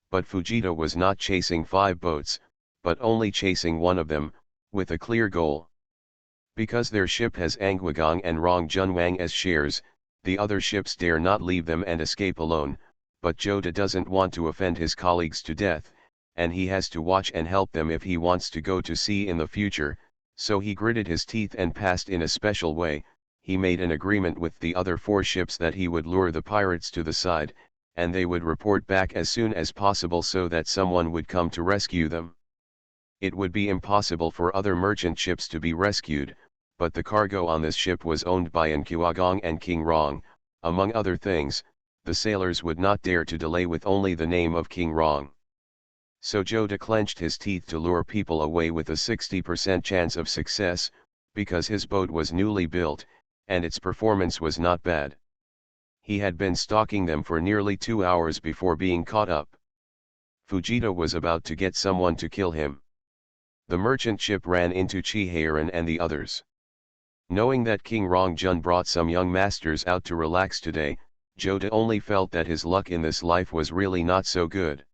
But Fujita was not chasing 5 boats, but only chasing one of them, with a clear goal. Because their ship has Angwagong and Rong Junwang as shares, the other ships dare not leave them and escape alone, but Zhou doesn't want to offend his colleagues to death, and he has to watch and help them if he wants to go to sea in the future, so he gritted his teeth and passed in a special way. He made an agreement with the other 4 ships that he would lure the pirates to the side, and they would report back as soon as possible so that someone would come to rescue them. It would be impossible for other merchant ships to be rescued, but the cargo on this ship was owned by Nkuagong and King Rong. Among other things, the sailors would not dare to delay with only the name of King Rong. So Zhou clenched his teeth to lure people away with a 60% chance of success, because his boat was newly built, and its performance was not bad. He had been stalking them for nearly 2 hours before being caught up. Fujita was about to get someone to kill him. The merchant ship ran into Chihayaren and the others. Knowing that King Rongjun brought some young masters out to relax today, Jota only felt that his luck in this life was really not so good.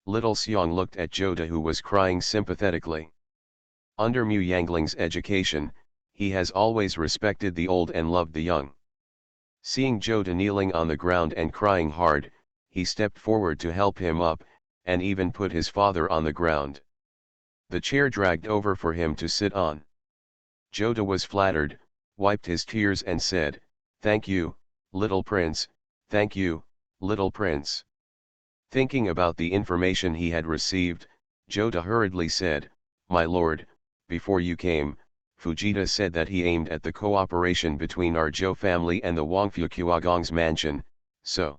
Little Xiong looked at Jota, who was crying sympathetically. Under Mu Yangling's education, he has always respected the old and loved the young. Seeing Jota kneeling on the ground and crying hard, he stepped forward to help him up, and even put his father on the ground. The chair dragged over for him to sit on. Jota was flattered, wiped his tears and said, "Thank you, little prince, thank you, little prince." Thinking about the information he had received, Jota hurriedly said, "My lord, before you came, Fujita said that he aimed at the cooperation between our Zhou family and the Wangfuqiagong's mansion, so."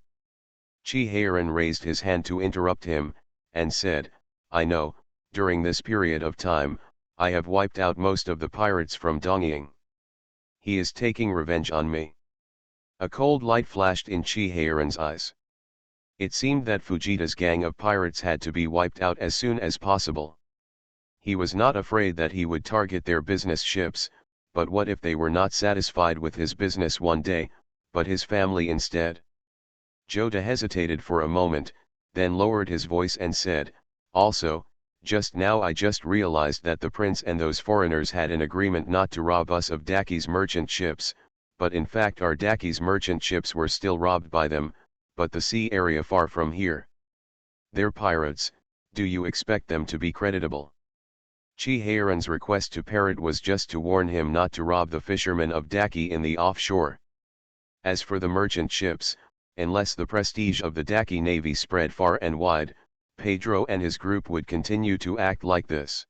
Chihayaren raised his hand to interrupt him, and said, "I know, during this period of time, I have wiped out most of the pirates from Dongying. He is taking revenge on me." A cold light flashed in Chihayaren's eyes. It seemed that Fujita's gang of pirates had to be wiped out as soon as possible. He was not afraid that he would target their business ships, but what if they were not satisfied with his business one day, but his family instead? Jota hesitated for a moment, then lowered his voice and said, "Also, just now I just realized that the prince and those foreigners had an agreement not to rob us of Daki's merchant ships, but in fact our Daki's merchant ships were still robbed by them, but the sea area far from here. They're pirates, do you expect them to be creditable?" Chihayaren's request to Parrot was just to warn him not to rob the fishermen of Daki in the offshore. As for the merchant ships, unless the prestige of the Daki navy spread far and wide, Pedro and his group would continue to act like this.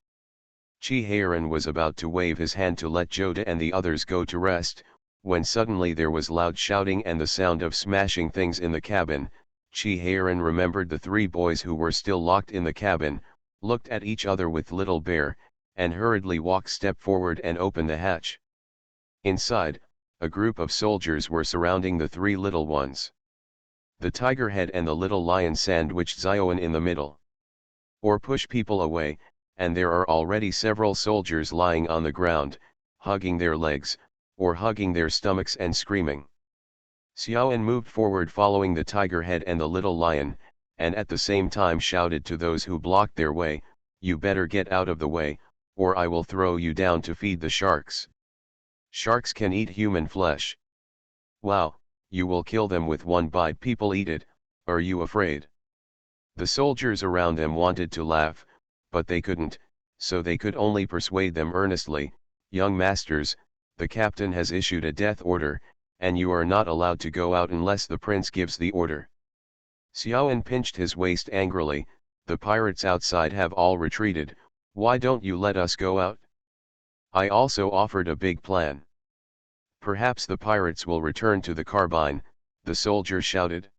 Chihayaren was about to wave his hand to let Jota and the others go to rest, when suddenly there was loud shouting and the sound of smashing things in the cabin. Chihayaren remembered the 3 boys who were still locked in the cabin, looked at each other with Little Bear, and hurriedly walked step forward and opened the hatch. Inside, a group of soldiers were surrounding the 3 little ones. The tiger head and the little lion sandwiched Zioan in the middle. Or push people away, and there are already several soldiers lying on the ground, hugging their legs, or hugging their stomachs and screaming. Xiaoan moved forward following the tiger head and the little lion, and at the same time shouted to those who blocked their way, "You better get out of the way, or I will throw you down to feed the sharks. Sharks can eat human flesh. Wow, you will kill them with one bite. People eat it, are you afraid?" The soldiers around them wanted to laugh, but they couldn't, so they could only persuade them earnestly, "Young masters, the captain has issued a death order, and you are not allowed to go out unless the prince gives the order." Xiaoan pinched his waist angrily, "The pirates outside have all retreated, why don't you let us go out?" I also offered a big plan. "Perhaps the pirates will return to the carbine," the soldier shouted.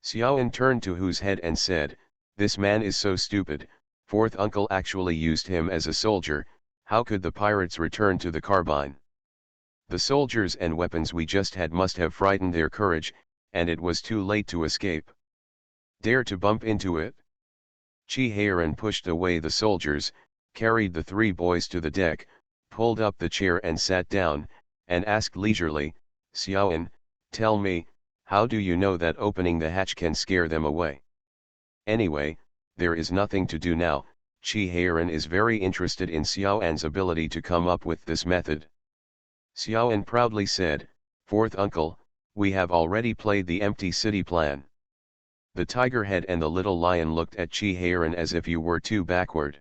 Xiaoan turned to Hu's head and said, "This man is so stupid, 4th uncle actually used him as a soldier, how could the pirates return to the carbine? The soldiers and weapons we just had must have frightened their courage, and it was too late to escape. Dare to bump into it?" Chihayaren pushed away the soldiers, carried the 3 boys to the deck, pulled up the chair and sat down, and asked leisurely, "Xiaoan, tell me, how do you know that opening the hatch can scare them away?" "Anyway, there is nothing to do now." Chihayaren is very interested in Xiaoan's ability to come up with this method. Xiaoan proudly said, "4th uncle, we have already played the empty city plan." The tiger head and the little lion looked at Chihayaren as if you were too backward.